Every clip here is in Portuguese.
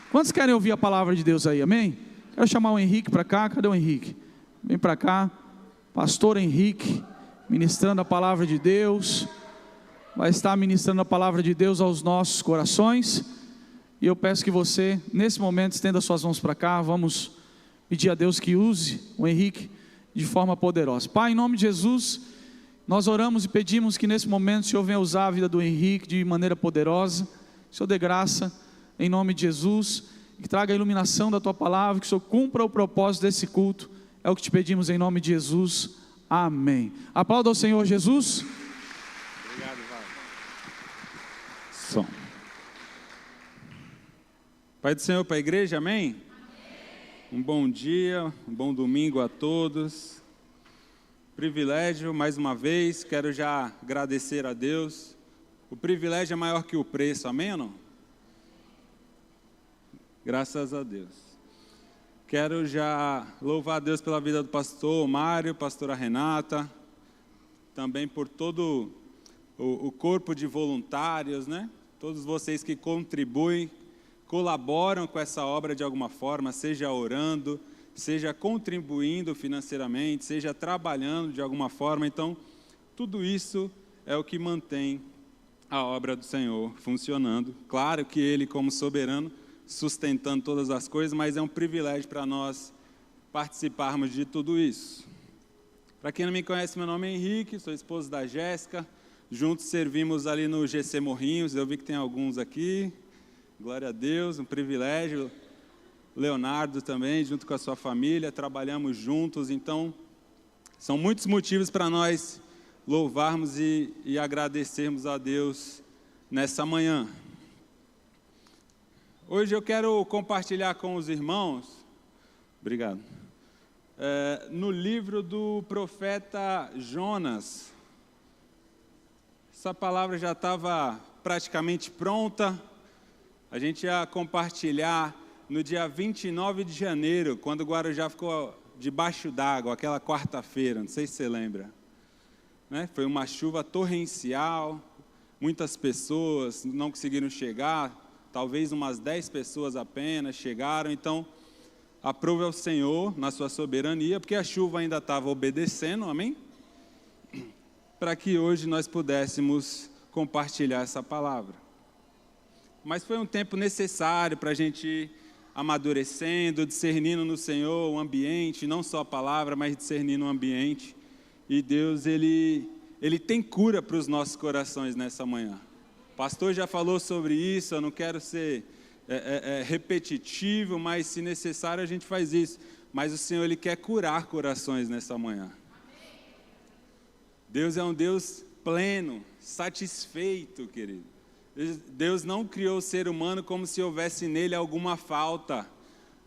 Quantos querem ouvir a palavra de Deus aí, amém? Quero chamar o Henrique para cá. Cadê o Henrique? Vem para cá. Pastor Henrique, ministrando a palavra de Deus, vai estar ministrando a palavra de Deus aos nossos corações. E eu peço que você, nesse momento, estenda suas mãos para cá. Vamos pedir a Deus que use o Henrique de forma poderosa. Pai, em nome de Jesus, nós oramos e pedimos que nesse momento o Senhor venha usar a vida do Henrique de maneira poderosa. O Senhor dê graça, em nome de Jesus, que traga a iluminação da Tua palavra, que o Senhor cumpra o propósito desse culto. É o que te pedimos em nome de Jesus, amém. Aplauda ao Senhor Jesus. Obrigado, Pai. Som. Pai do Senhor para a igreja, amém? Um bom dia, um bom domingo a todos. Privilégio, mais uma vez, quero já agradecer a Deus. O privilégio é maior que o preço, amém ou não? Graças a Deus. Quero já louvar a Deus pela vida do pastor Mário, pastora Renata, também por todo o corpo de voluntários, né? Todos vocês que contribuem, colaboram com essa obra de alguma forma, seja orando, seja contribuindo financeiramente, seja trabalhando de alguma forma. Então, tudo isso é o que mantém a obra do Senhor funcionando. Claro que Ele, como soberano, sustentando todas as coisas, mas é um privilégio para nós participarmos de tudo isso. Para quem não me conhece, meu nome é Henrique, sou esposo da Jéssica, juntos servimos ali no GC Morrinhos, eu vi que tem alguns aqui, glória a Deus, um privilégio. Leonardo também, junto com a sua família, trabalhamos juntos, então são muitos motivos para nós louvarmos e agradecermos a Deus nessa manhã. Hoje eu quero compartilhar com os irmãos, obrigado, no livro do profeta Jonas. Essa palavra já estava praticamente pronta, a gente ia compartilhar no dia 29 de janeiro, quando o Guarujá ficou debaixo d'água, aquela quarta-feira, não sei se você lembra, né? Foi uma chuva torrencial, muitas pessoas não conseguiram chegar, talvez umas 10 pessoas apenas chegaram. Então, aprove ao Senhor na sua soberania, porque a chuva ainda estava obedecendo, amém? Para que hoje nós pudéssemos compartilhar essa palavra. Mas foi um tempo necessário para a gente ir amadurecendo, discernindo no Senhor o ambiente, não só a palavra, mas discernindo o ambiente. E Deus, Ele tem cura para os nossos corações nessa manhã. O pastor já falou sobre isso, eu não quero ser repetitivo, mas se necessário a gente faz isso. Mas o Senhor, Ele quer curar corações nessa manhã. Deus é um Deus pleno, satisfeito, querido. Deus não criou o ser humano como se houvesse nele alguma falta.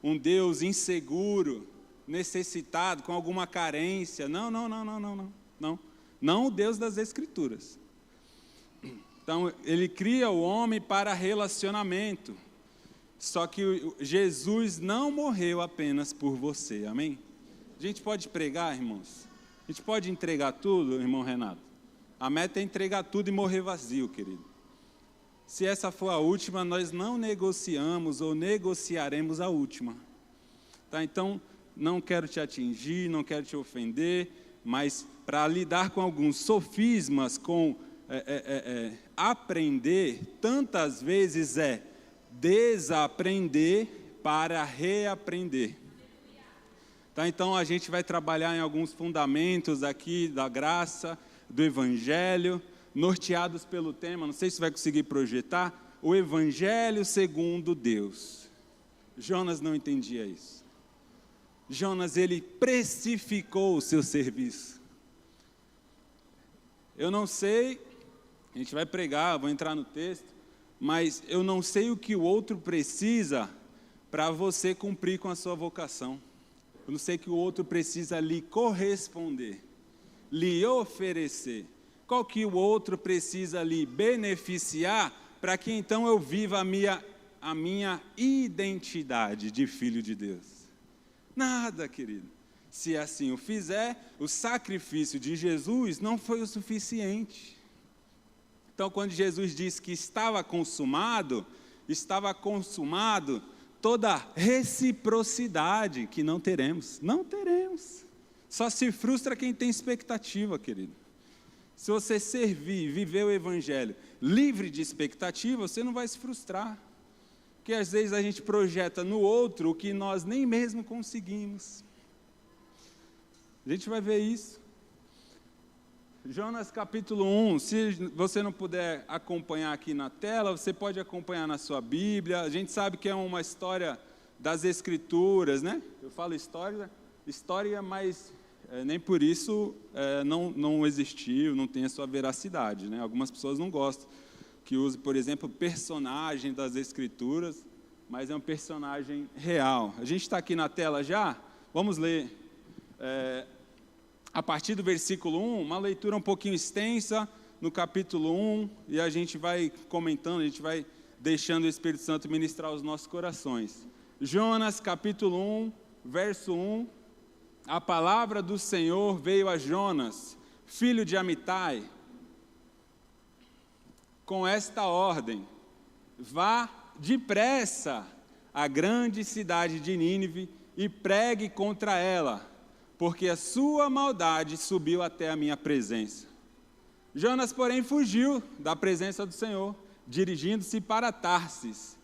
Um Deus inseguro, necessitado, com alguma carência. Não. Não o Deus das Escrituras. Então, Ele cria o homem para relacionamento. Só que Jesus não morreu apenas por você, amém? A gente pode pregar, irmãos? A gente pode entregar tudo, irmão Renato? A meta é entregar tudo e morrer vazio, querido. Se essa for a última, nós não negociamos ou negociaremos a última. Tá? Então, não quero te atingir, não quero te ofender, mas para lidar com alguns sofismas, com aprender, tantas vezes é desaprender para reaprender. Tá? Então, a gente vai trabalhar em alguns fundamentos aqui da graça, do Evangelho, norteados pelo tema, não sei se vai conseguir projetar, o Evangelho segundo Deus. Jonas não entendia isso. Jonas, ele precificou o seu serviço. Eu não sei, a gente vai pregar, vou entrar no texto, mas eu não sei o que o outro precisa para você cumprir com a sua vocação. Eu não sei o que o outro precisa lhe corresponder, lhe oferecer. Qual que o outro precisa lhe beneficiar para que então eu viva a minha identidade de filho de Deus? Nada, querido. Se assim o fizer, o sacrifício de Jesus não foi o suficiente. Então, quando Jesus disse que estava consumado toda reciprocidade que não teremos. Não teremos. Só se frustra quem tem expectativa, querido. Se você servir, viver o evangelho livre de expectativa, você não vai se frustrar. Porque às vezes a gente projeta no outro o que nós nem mesmo conseguimos. A gente vai ver isso. Jonas capítulo 1, se você não puder acompanhar aqui na tela, você pode acompanhar na sua Bíblia. A gente sabe que é uma história das Escrituras, né? Eu falo história, mas nem por isso não existiu, não tem a sua veracidade, né? Algumas pessoas não gostam que use, por exemplo, personagem das Escrituras, mas é um personagem real. A gente está aqui na tela já, vamos ler a partir do versículo 1, uma leitura um pouquinho extensa, no capítulo 1, e a gente vai comentando, a gente vai deixando o Espírito Santo ministrar os nossos corações. Jonas, capítulo 1, verso 1, a palavra do Senhor veio a Jonas, filho de Amitai, com esta ordem: vá depressa à grande cidade de Nínive e pregue contra ela, porque a sua maldade subiu até a minha presença. Jonas, porém, fugiu da presença do Senhor, dirigindo-se para Tarsis.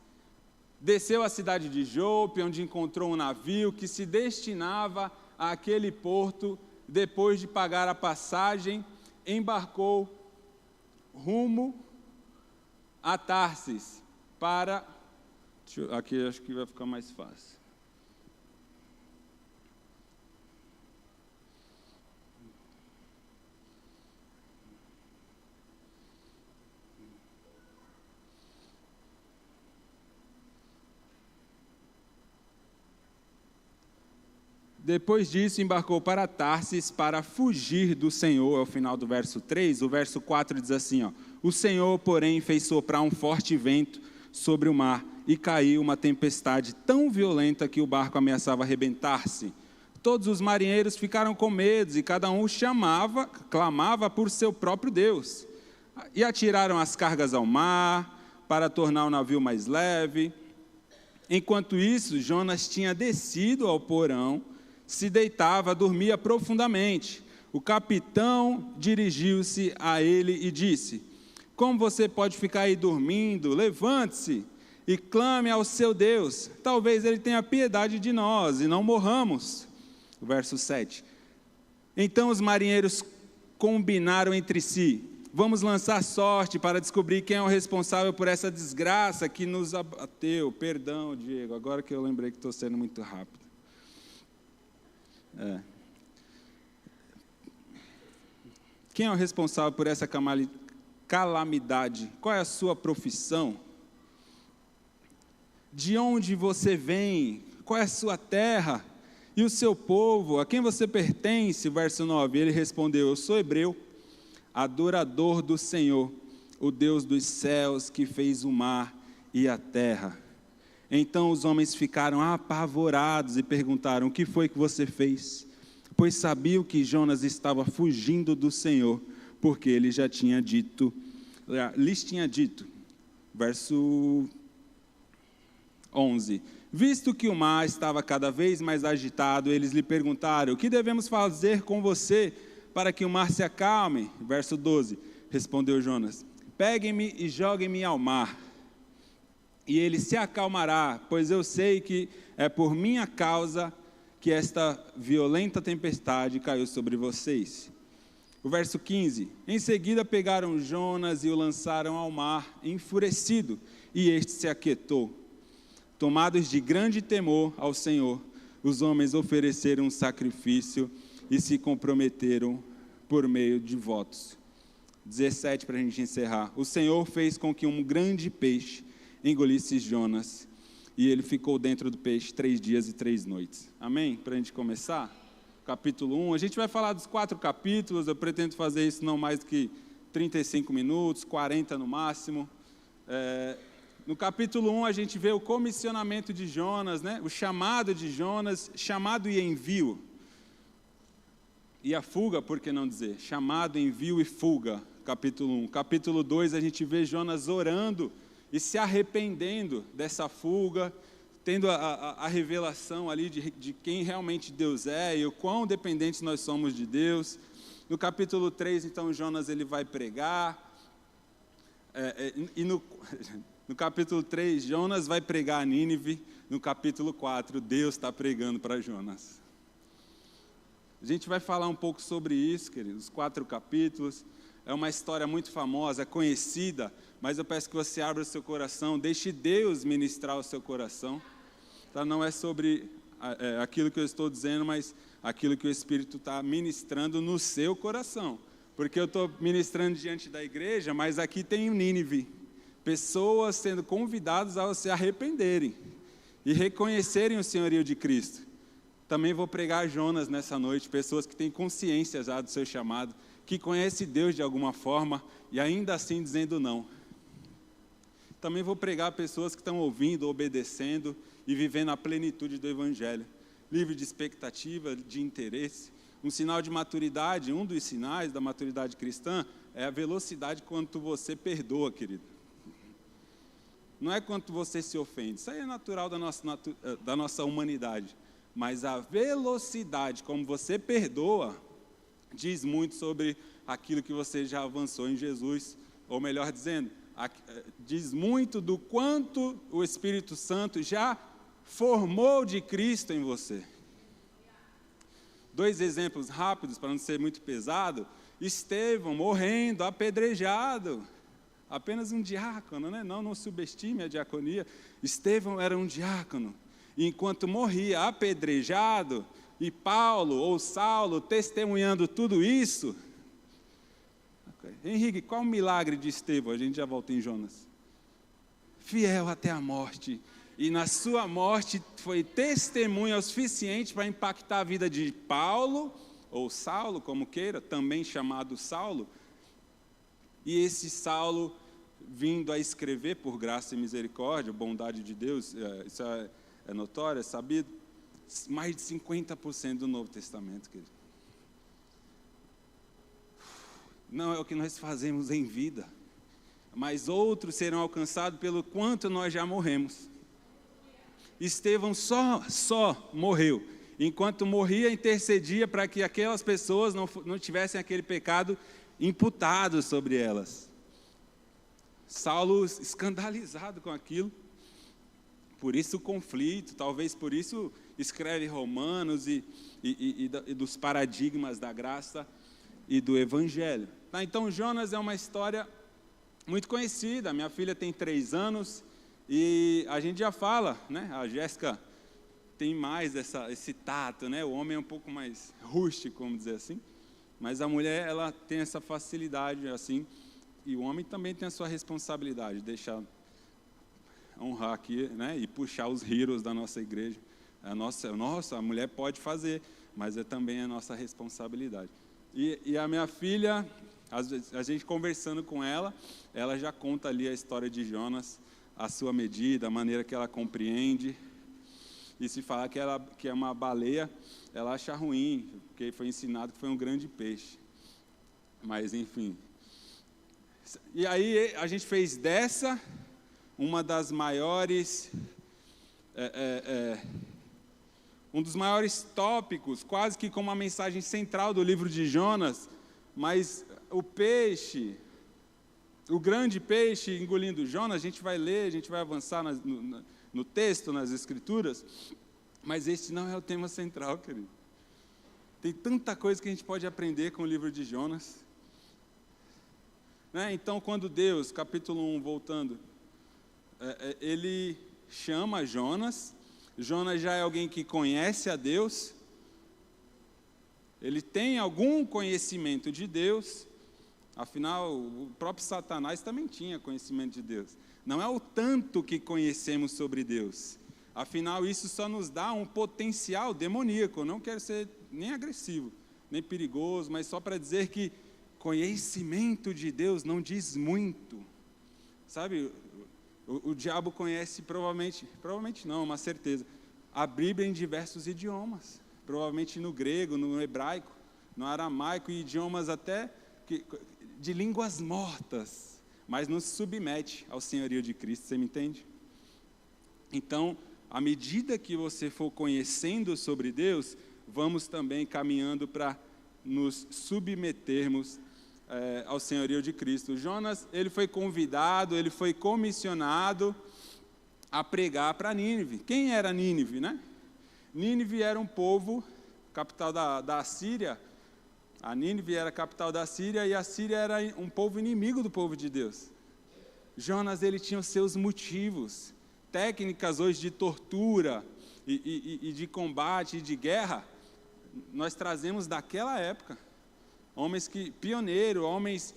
Desceu à cidade de Jope, onde encontrou um navio que se destinava àquele porto. Depois de pagar a passagem, embarcou rumo a Tarsis para... Aqui acho que vai ficar mais fácil. Depois disso, embarcou para Tarsis para fugir do Senhor. É o final do verso 3. O verso 4 diz assim, ó: o Senhor, porém, fez soprar um forte vento sobre o mar e caiu uma tempestade tão violenta que o barco ameaçava arrebentar-se. Todos os marinheiros ficaram com medo e cada um clamava por seu próprio Deus. E atiraram as cargas ao mar para tornar o navio mais leve. Enquanto isso, Jonas tinha descido ao porão, se deitava, dormia profundamente. O capitão dirigiu-se a ele e disse: como você pode ficar aí dormindo? Levante-se e clame ao seu Deus. Talvez ele tenha piedade de nós e não morramos. O verso 7. Então os marinheiros combinaram entre si: vamos lançar sorte para descobrir quem é o responsável por essa desgraça que nos abateu. Perdão, Diego, agora que eu lembrei que estou sendo muito rápido. Quem é o responsável por essa calamidade? Qual é a sua profissão? De onde você vem? Qual é a sua terra? E o seu povo? A quem você pertence? Verso 9, ele respondeu: eu sou hebreu, adorador do Senhor, o Deus dos céus, que fez o mar e a terra. Então os homens ficaram apavorados e perguntaram: o que foi que você fez? Pois sabiam que Jonas estava fugindo do Senhor, porque ele já tinha dito, lhes tinha dito. Verso 11. Visto que o mar estava cada vez mais agitado, eles lhe perguntaram: o que devemos fazer com você para que o mar se acalme? Verso 12. Respondeu Jonas: peguem-me e joguem-me ao mar, e ele se acalmará, pois eu sei que é por minha causa que esta violenta tempestade caiu sobre vocês. O verso 15. Em seguida pegaram Jonas e o lançaram ao mar, enfurecido, e este se aquietou. Tomados de grande temor ao Senhor, os homens ofereceram um sacrifício e se comprometeram por meio de votos. 17, para a gente encerrar. O Senhor fez com que um grande peixe engolisse Jonas, e ele ficou dentro do peixe 3 dias e 3 noites. Amém? Para a gente começar, capítulo 1. A gente vai falar dos 4 capítulos, eu pretendo fazer isso não mais do que 35 minutos, 40 no máximo. No capítulo 1 a gente vê o comissionamento de Jonas, né? O chamado de Jonas, chamado e envio. E a fuga, por que não dizer? Chamado, envio e fuga, capítulo 1. Capítulo 2 a gente vê Jonas orando e se arrependendo dessa fuga, tendo a revelação ali de quem realmente Deus é e o quão dependentes nós somos de Deus. No capítulo 3, então, Jonas ele vai pregar, no capítulo 3, Jonas vai pregar a Nínive. No capítulo 4, Deus está pregando para Jonas. A gente vai falar um pouco sobre isso, queridos, os 4 capítulos. É uma história muito famosa, conhecida, mas eu peço que você abra o seu coração, deixe Deus ministrar o seu coração. Tá? Não é sobre aquilo que eu estou dizendo, mas aquilo que o Espírito está ministrando no seu coração. Porque eu estou ministrando diante da igreja, mas aqui tem o Nínive. Pessoas sendo convidadas a se arrependerem e reconhecerem o senhorio de Cristo. Também vou pregar Jonas nessa noite, pessoas que têm consciência já do seu chamado, que conhecem Deus de alguma forma e ainda assim dizendo não. Também vou pregar pessoas que estão ouvindo, obedecendo e vivendo a plenitude do Evangelho. Livre de expectativa, de interesse. Um sinal de maturidade, um dos sinais da maturidade cristã é a velocidade quanto você perdoa, querido. Não é quanto você se ofende, isso aí é natural da nossa humanidade. Mas a velocidade como você perdoa diz muito sobre aquilo que você já avançou em Jesus, ou melhor dizendo, diz muito do quanto o Espírito Santo já formou de Cristo em você. 2 exemplos rápidos, para não ser muito pesado. Estevão morrendo, apedrejado, apenas um diácono, né? Não subestime a diaconia. Estevão era um diácono, e enquanto morria apedrejado, e Paulo ou Saulo testemunhando tudo isso. Henrique, qual o milagre de Estevão? A gente já volta em Jonas. Fiel até a morte, e na sua morte foi testemunha o suficiente para impactar a vida de Paulo, ou Saulo, como queira, também chamado Saulo, e esse Saulo vindo a escrever por graça e misericórdia, bondade de Deus, isso é notório, é sabido, mais de 50% do Novo Testamento, querido. Não é o que nós fazemos em vida, mas outros serão alcançados pelo quanto nós já morremos. Estevão só morreu. Enquanto morria, intercedia para que aquelas pessoas não tivessem aquele pecado imputado sobre elas. Saulo escandalizado com aquilo, por isso o conflito, talvez por isso escreve Romanos e dos paradigmas da graça e do Evangelho. Tá, então Jonas é uma história muito conhecida. Minha filha tem 3 anos e a gente já fala, né? A Jéssica tem mais esse tato, né? O homem é um pouco mais rústico, vamos dizer assim, mas a mulher, ela tem essa facilidade assim, e o homem também tem a sua responsabilidade, deixar honrar aqui, né? E puxar os heroes da nossa igreja. A mulher pode fazer, mas também a nossa responsabilidade. E a minha filha, a gente conversando com ela já conta ali a história de Jonas, a sua medida, a maneira que ela compreende. E se falar que é uma baleia, ela acha ruim, porque foi ensinado que foi um grande peixe. Mas, enfim. E aí a gente fez dessa uma das maiores... um dos maiores tópicos, quase que como uma mensagem central do livro de Jonas, mas o peixe, o grande peixe engolindo Jonas, a gente vai ler, a gente vai avançar no texto, nas escrituras, mas esse não é o tema central, querido. Tem tanta coisa que a gente pode aprender com o livro de Jonas. Né? Então, quando Deus, capítulo 1, voltando, ele chama Jonas já é alguém que conhece a Deus, ele tem algum conhecimento de Deus, afinal, o próprio Satanás também tinha conhecimento de Deus. Não é o tanto que conhecemos sobre Deus, afinal, isso só nos dá um potencial demoníaco. Eu não quero ser nem agressivo, nem perigoso, mas só para dizer que conhecimento de Deus não diz muito, sabe? O diabo conhece provavelmente não, uma certeza, a Bíblia em diversos idiomas, provavelmente no grego, no hebraico, no aramaico e idiomas até de línguas mortas, mas não se submete ao senhorio de Cristo, você me entende? Então, à medida que você for conhecendo sobre Deus, vamos também caminhando para nos submetermos ao senhorio de Cristo. Jonas, ele foi convidado, ele foi comissionado a pregar para Nínive. Quem era Nínive, né? Nínive era um povo, capital da Síria. A Nínive era a capital da Síria e a Síria era um povo inimigo do povo de Deus. Jonas, ele tinha os seus motivos, técnicas hoje de tortura e de combate e de guerra, nós trazemos daquela época. Homens pioneiros, homens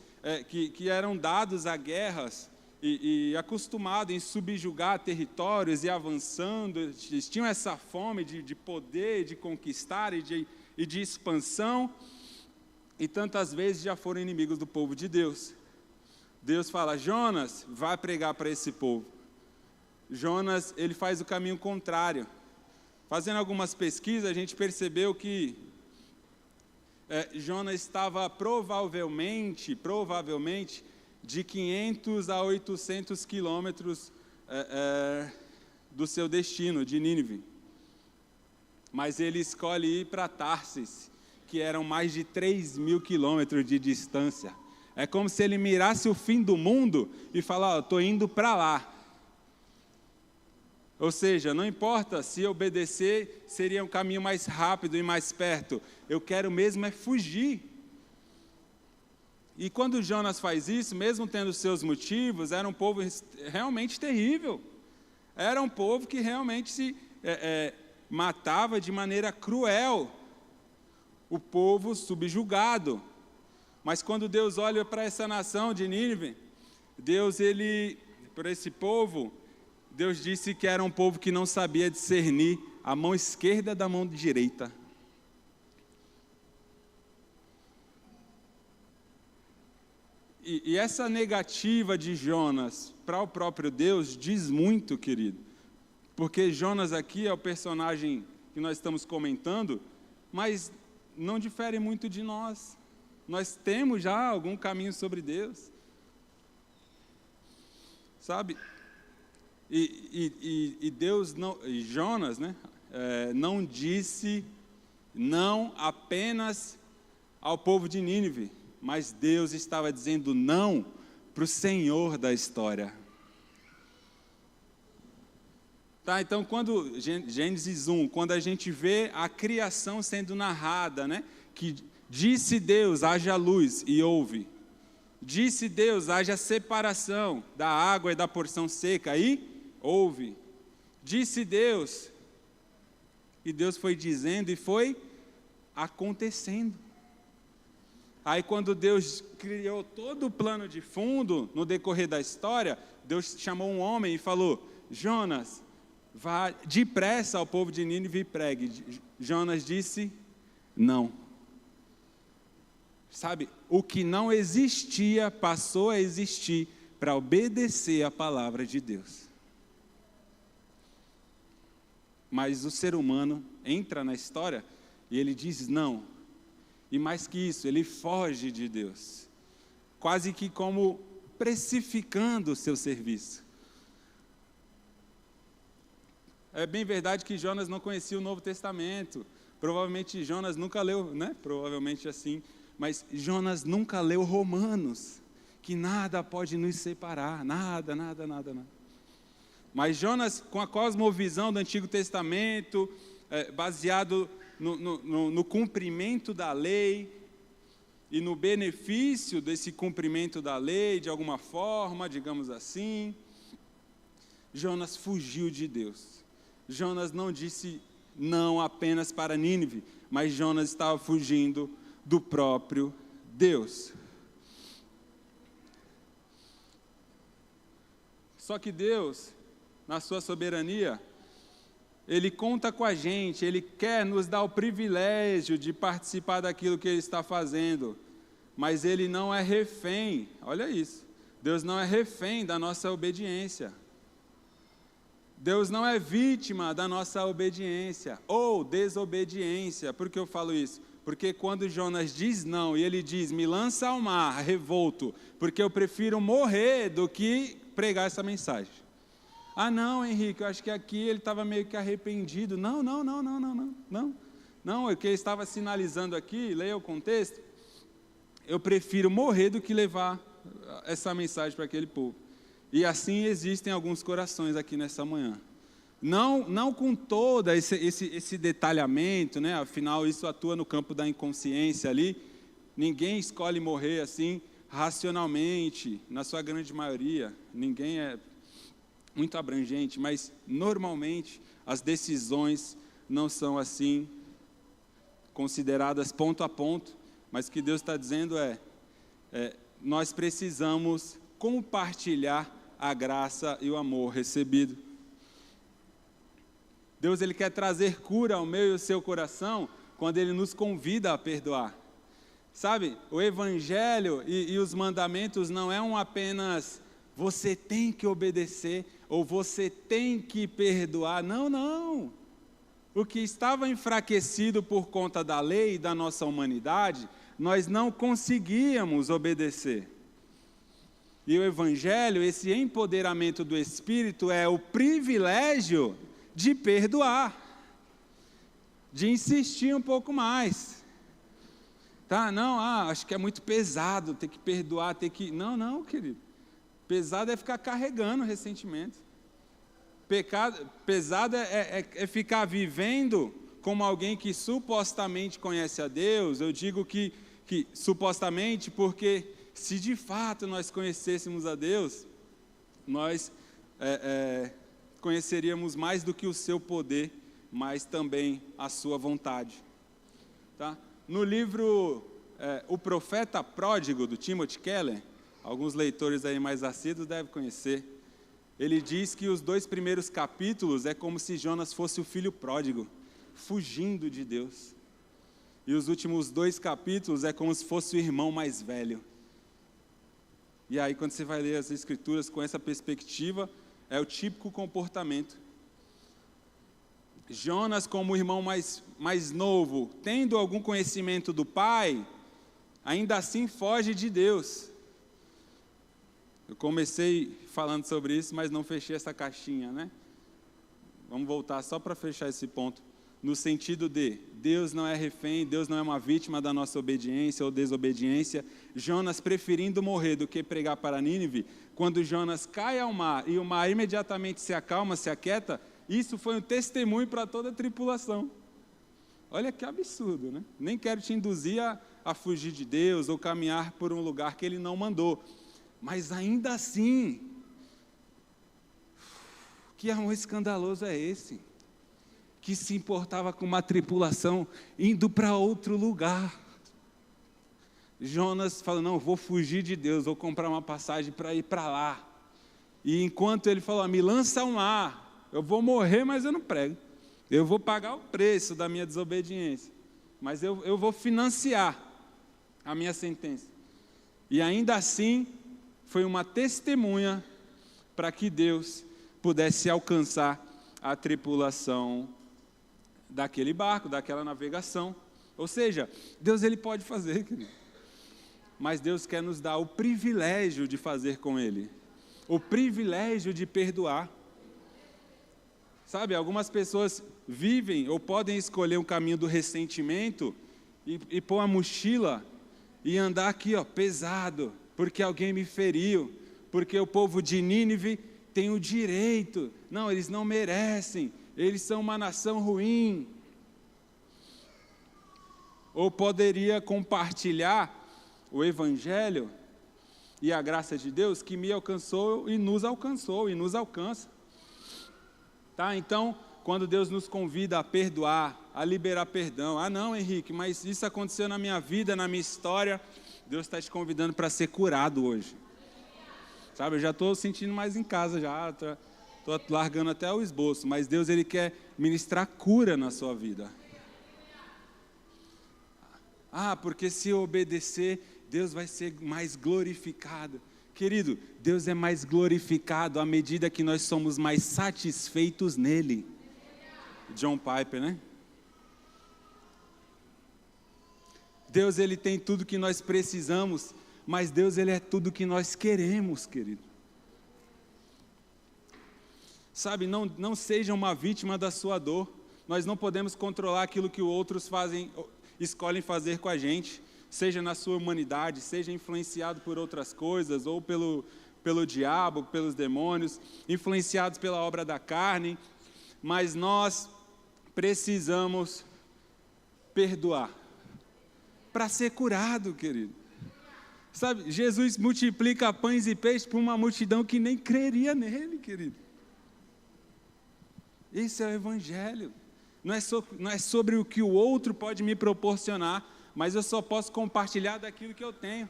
que eram dados a guerras e acostumados em subjugar territórios e avançando, eles tinham essa fome de poder, de conquistar e de expansão, e tantas vezes já foram inimigos do povo de Deus. Deus fala: Jonas, vai pregar para esse povo. Jonas, ele faz o caminho contrário. Fazendo algumas pesquisas, a gente percebeu que Jonas estava provavelmente de 500 a 800 quilômetros do seu destino, de Nínive. Mas ele escolhe ir para Tarsis, que eram mais de 3.000 quilômetros de distância. É como se ele mirasse o fim do mundo e falasse: estou indo para lá. Ou seja, não importa se obedecer, seria um caminho mais rápido e mais perto. Eu quero mesmo é fugir. E quando Jonas faz isso, mesmo tendo seus motivos, era um povo realmente terrível. Era um povo que realmente se matava de maneira cruel. O povo subjugado. Mas quando Deus olha para essa nação de Nínive, para esse povo, Deus disse que era um povo que não sabia discernir a mão esquerda da mão direita. E essa negativa de Jonas para o próprio Deus diz muito, querido. Porque Jonas aqui é o personagem que nós estamos comentando, mas não difere muito de nós. Nós temos já algum caminho sobre Deus. Sabe? E Deus não, e Jonas, né, não disse não apenas ao povo de Nínive, mas Deus estava dizendo não para o Senhor da história. Tá, então, quando Gênesis 1, quando a gente vê a criação sendo narrada, né, que disse Deus, haja luz, e houve. Disse Deus, haja separação da água e da porção seca, e houve. Disse Deus, e Deus foi dizendo e foi acontecendo. Aí quando Deus criou todo o plano de fundo, no decorrer da história, Deus chamou um homem e falou: Jonas, vá depressa ao povo de Nínive e pregue. Jonas disse: não. Sabe, o que não existia passou a existir para obedecer a palavra de Deus. Mas o ser humano entra na história e ele diz não. E mais que isso, ele foge de Deus. Quase que como precificando o seu serviço. É bem verdade que Jonas não conhecia o Novo Testamento. Provavelmente Jonas nunca leu, né? Provavelmente assim. Mas Jonas nunca leu Romanos. Que nada pode nos separar. Nada. Mas Jonas, com a cosmovisão do Antigo Testamento, baseado no cumprimento da lei e no benefício desse cumprimento da lei, de alguma forma, digamos assim, Jonas fugiu de Deus. Jonas não disse não apenas para Nínive, mas Jonas estava fugindo do próprio Deus. Só que Deus, na sua soberania, Ele conta com a gente, Ele quer nos dar o privilégio de participar daquilo que Ele está fazendo, mas Ele não é refém, olha isso, Deus não é refém da nossa obediência. Deus não é vítima da nossa obediência ou desobediência. Por que eu falo isso? Porque quando Jonas diz não e ele diz, me lança ao mar revolto, porque eu prefiro morrer do que pregar essa mensagem. Ah, não, Henrique, eu acho que aqui ele estava meio que arrependido. Não. Não, o que ele estava sinalizando aqui, leia o contexto. Eu prefiro morrer do que levar essa mensagem para aquele povo. E assim existem alguns corações aqui nessa manhã. Não com todo esse detalhamento, né? Afinal, isso atua no campo da inconsciência ali. Ninguém escolhe morrer assim, racionalmente, na sua grande maioria. Ninguém é muito abrangente, mas normalmente as decisões não são assim, consideradas ponto a ponto. Mas o que Deus está dizendo nós precisamos compartilhar a graça e o amor recebido. Deus, Ele quer trazer cura ao meu e ao seu coração quando Ele nos convida a perdoar. Sabe, o Evangelho e os mandamentos não é apenas você tem que obedecer ou você tem que perdoar. Não. O que estava enfraquecido por conta da lei e da nossa humanidade, nós não conseguíamos obedecer. E o Evangelho, esse empoderamento do Espírito, é o privilégio de perdoar, de insistir um pouco mais. Tá? Não, acho que é muito pesado ter que perdoar, Não, querido. Pesado é ficar carregando ressentimento. Pesado é ficar vivendo como alguém que supostamente conhece a Deus. Eu digo que supostamente porque se de fato nós conhecêssemos a Deus, nós conheceríamos mais do que o seu poder, mas também a sua vontade. Tá? No livro O Profeta Pródigo, do Timothy Keller, alguns leitores aí mais assíduos devem conhecer, ele diz que os 2 primeiros capítulos é como se Jonas fosse o filho pródigo, fugindo de Deus. E os últimos 2 capítulos é como se fosse o irmão mais velho. E aí, quando você vai ler as Escrituras com essa perspectiva, é o típico comportamento. Jonas, como o irmão mais novo, tendo algum conhecimento do pai, ainda assim foge de Deus. Eu comecei falando sobre isso, mas não fechei essa caixinha, né? Vamos voltar só para fechar esse ponto. No sentido de, Deus não é refém, Deus não é uma vítima da nossa obediência ou desobediência. Jonas preferindo morrer do que pregar para Nínive, quando Jonas cai ao mar e o mar imediatamente se acalma, se aquieta, isso foi um testemunho para toda a tripulação. Olha que absurdo, né? Nem quero te induzir a fugir de Deus ou caminhar por um lugar que Ele não mandou. Mas ainda assim, que amor escandaloso é esse? Que se importava com uma tripulação indo para outro lugar. Jonas falou, não, vou fugir de Deus, vou comprar uma passagem para ir para lá. E enquanto ele falou, me lança ao mar, eu vou morrer, mas eu não prego. Eu vou pagar o preço da minha desobediência, mas eu vou financiar a minha sentença. E ainda assim, foi uma testemunha para que Deus pudesse alcançar a tripulação daquele barco, daquela navegação. Ou seja, Deus Ele pode fazer, querido. Mas Deus quer nos dar o privilégio de fazer com Ele. O privilégio de perdoar. Sabe, algumas pessoas vivem ou podem escolher um caminho do ressentimento e pôr a mochila e andar aqui, pesado, porque alguém me feriu, porque o povo de Nínive tem o direito. Não, eles não merecem, eles são uma nação ruim. Ou poderia compartilhar o Evangelho e a graça de Deus que me alcançou e nos alcança. Tá? Então, quando Deus nos convida a perdoar, a liberar perdão, não, Henrique, mas isso aconteceu na minha vida, na minha história, Deus está te convidando para ser curado hoje. Sabe, eu já estou sentindo mais em casa, já estou largando até o esboço, mas Deus Ele quer ministrar cura na sua vida. Porque se eu obedecer, Deus vai ser mais glorificado. Querido, Deus é mais glorificado à medida que nós somos mais satisfeitos nele. John Piper, né? Deus, Ele tem tudo que nós precisamos, mas Deus, Ele é tudo que nós queremos, querido. Sabe, não seja uma vítima da sua dor. Nós não podemos controlar aquilo que outros escolhem fazer com a gente, seja na sua humanidade, seja influenciado por outras coisas, ou pelo diabo, pelos demônios, influenciados pela obra da carne, mas nós precisamos perdoar para ser curado, querido. Sabe, Jesus multiplica pães e peixes para uma multidão que nem creria nele, querido. Esse é o Evangelho. Não é sobre o que o outro pode me proporcionar, mas eu só posso compartilhar daquilo que eu tenho.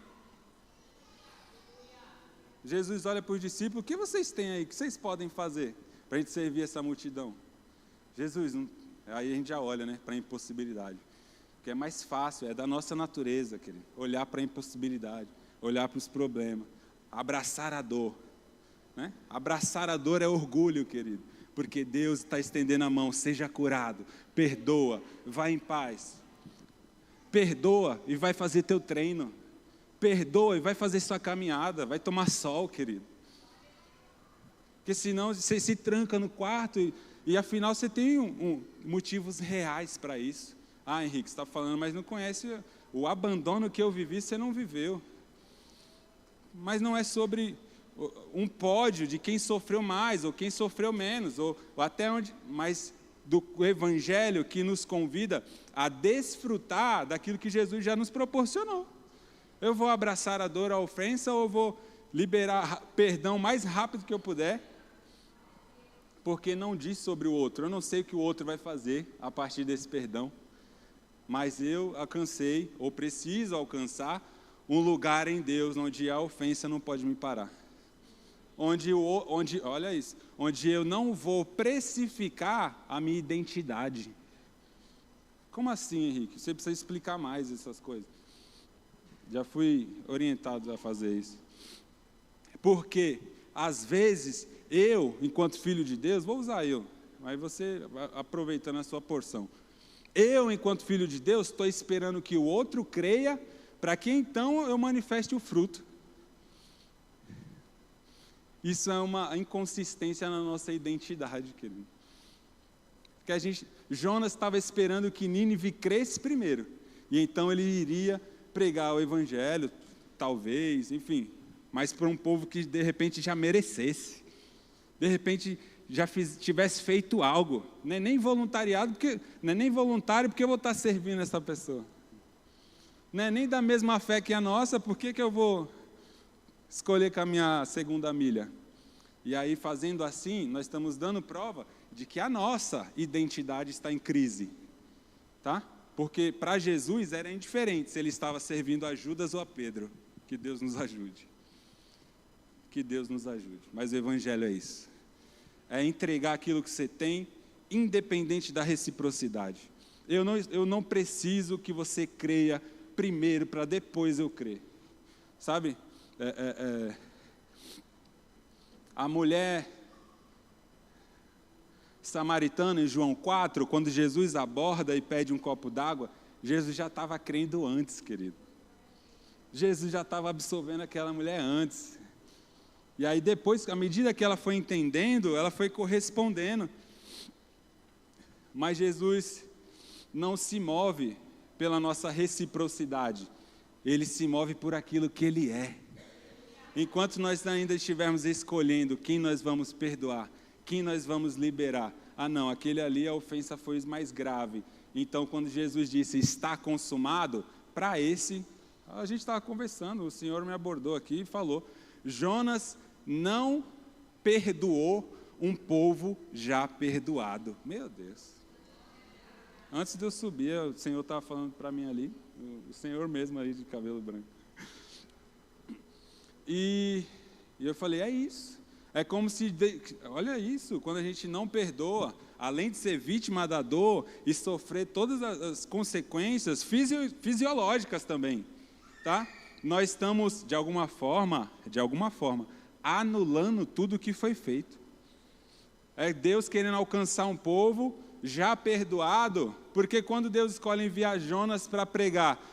Jesus olha para os discípulos: o que vocês têm aí? O que vocês podem fazer para a gente servir essa multidão? Jesus, aí a gente já olha, né, para a impossibilidade. Porque é mais fácil, é da nossa natureza, querido, olhar para a impossibilidade, olhar para os problemas, abraçar a dor. Né? Abraçar a dor é orgulho, querido. Porque Deus está estendendo a mão: seja curado, perdoa, vai em paz. Perdoa e vai fazer teu treino. Perdoa e vai fazer sua caminhada, vai tomar sol, querido. Porque senão você se tranca no quarto e afinal você tem motivos reais para isso. Ah, Henrique, você está falando, mas não conhece o abandono que eu vivi, você não viveu. Mas não é sobre um pódio de quem sofreu mais ou quem sofreu menos, ou até onde, mas do Evangelho que nos convida a desfrutar daquilo que Jesus já nos proporcionou. Eu vou abraçar a dor, a ofensa, ou vou liberar perdão mais rápido que eu puder, porque não diz sobre o outro. Eu não sei o que o outro vai fazer a partir desse perdão, mas eu alcancei, ou preciso alcançar, um lugar em Deus onde a ofensa não pode me parar. Olha isso, onde eu não vou precificar a minha identidade. Como assim, Henrique? Você precisa explicar mais essas coisas. Já fui orientado a fazer isso. Porque, às vezes, eu, enquanto filho de Deus, vou usar eu, mas você aproveitando a sua porção. Eu, enquanto filho de Deus, estou esperando que o outro creia, para que então eu manifeste o fruto. Isso é uma inconsistência na nossa identidade, querido. Porque Jonas estava esperando que Nínive cresce primeiro, e então ele iria pregar o Evangelho, talvez, enfim, mas para um povo que de repente já merecesse, de repente já tivesse feito algo, não é nem voluntariado, não é nem voluntário, porque eu vou estar servindo essa pessoa, não é nem da mesma fé que a nossa, por que eu vou escolher com a minha segunda milha? E aí, fazendo assim, nós estamos dando prova de que a nossa identidade está em crise, tá? Porque para Jesus era indiferente se ele estava servindo a Judas ou a Pedro. Que Deus nos ajude. Que Deus nos ajude. Mas o Evangelho é isso. É entregar aquilo que você tem, independente da reciprocidade. Eu não preciso que você creia primeiro para depois eu crer. Sabe? A mulher samaritana em João 4, quando Jesus aborda e pede um copo d'água, Jesus já estava crendo antes, querido. Jesus já estava absolvendo aquela mulher antes. E aí depois, à medida que ela foi entendendo, ela foi correspondendo. Mas Jesus não se move pela nossa reciprocidade. Ele se move por aquilo que Ele é. Enquanto nós ainda estivermos escolhendo quem nós vamos perdoar, quem nós vamos liberar. Ah não, aquele ali a ofensa foi mais grave. Então quando Jesus disse, está consumado, para esse, a gente estava conversando, o Senhor me abordou aqui e falou, Jonas não perdoou um povo já perdoado. Meu Deus. Antes de eu subir, o Senhor estava falando para mim ali, o Senhor mesmo aí de cabelo branco. E eu falei, é isso. É como se, olha isso, quando a gente não perdoa, além de ser vítima da dor e sofrer todas as consequências fisiológicas também, tá? Nós estamos, de alguma forma, anulando tudo o que foi feito. É Deus querendo alcançar um povo já perdoado, porque quando Deus escolhe enviar Jonas para pregar,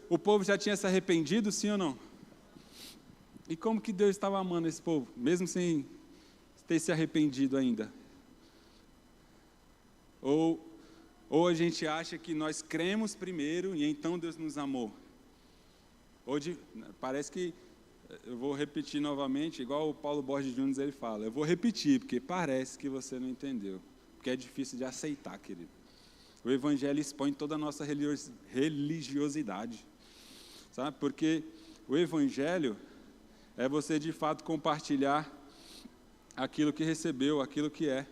o povo já tinha se arrependido, sim ou não? E como que Deus estava amando esse povo, mesmo sem ter se arrependido ainda. Ou a gente acha que nós cremos primeiro e então Deus nos amou. Parece que, eu vou repetir novamente, igual o Paulo Borges Júnior ele fala, eu vou repetir, porque parece que você não entendeu, porque é difícil de aceitar, querido. O Evangelho expõe toda a nossa religiosidade, sabe? Porque o Evangelho é você de fato compartilhar aquilo que recebeu, aquilo que é,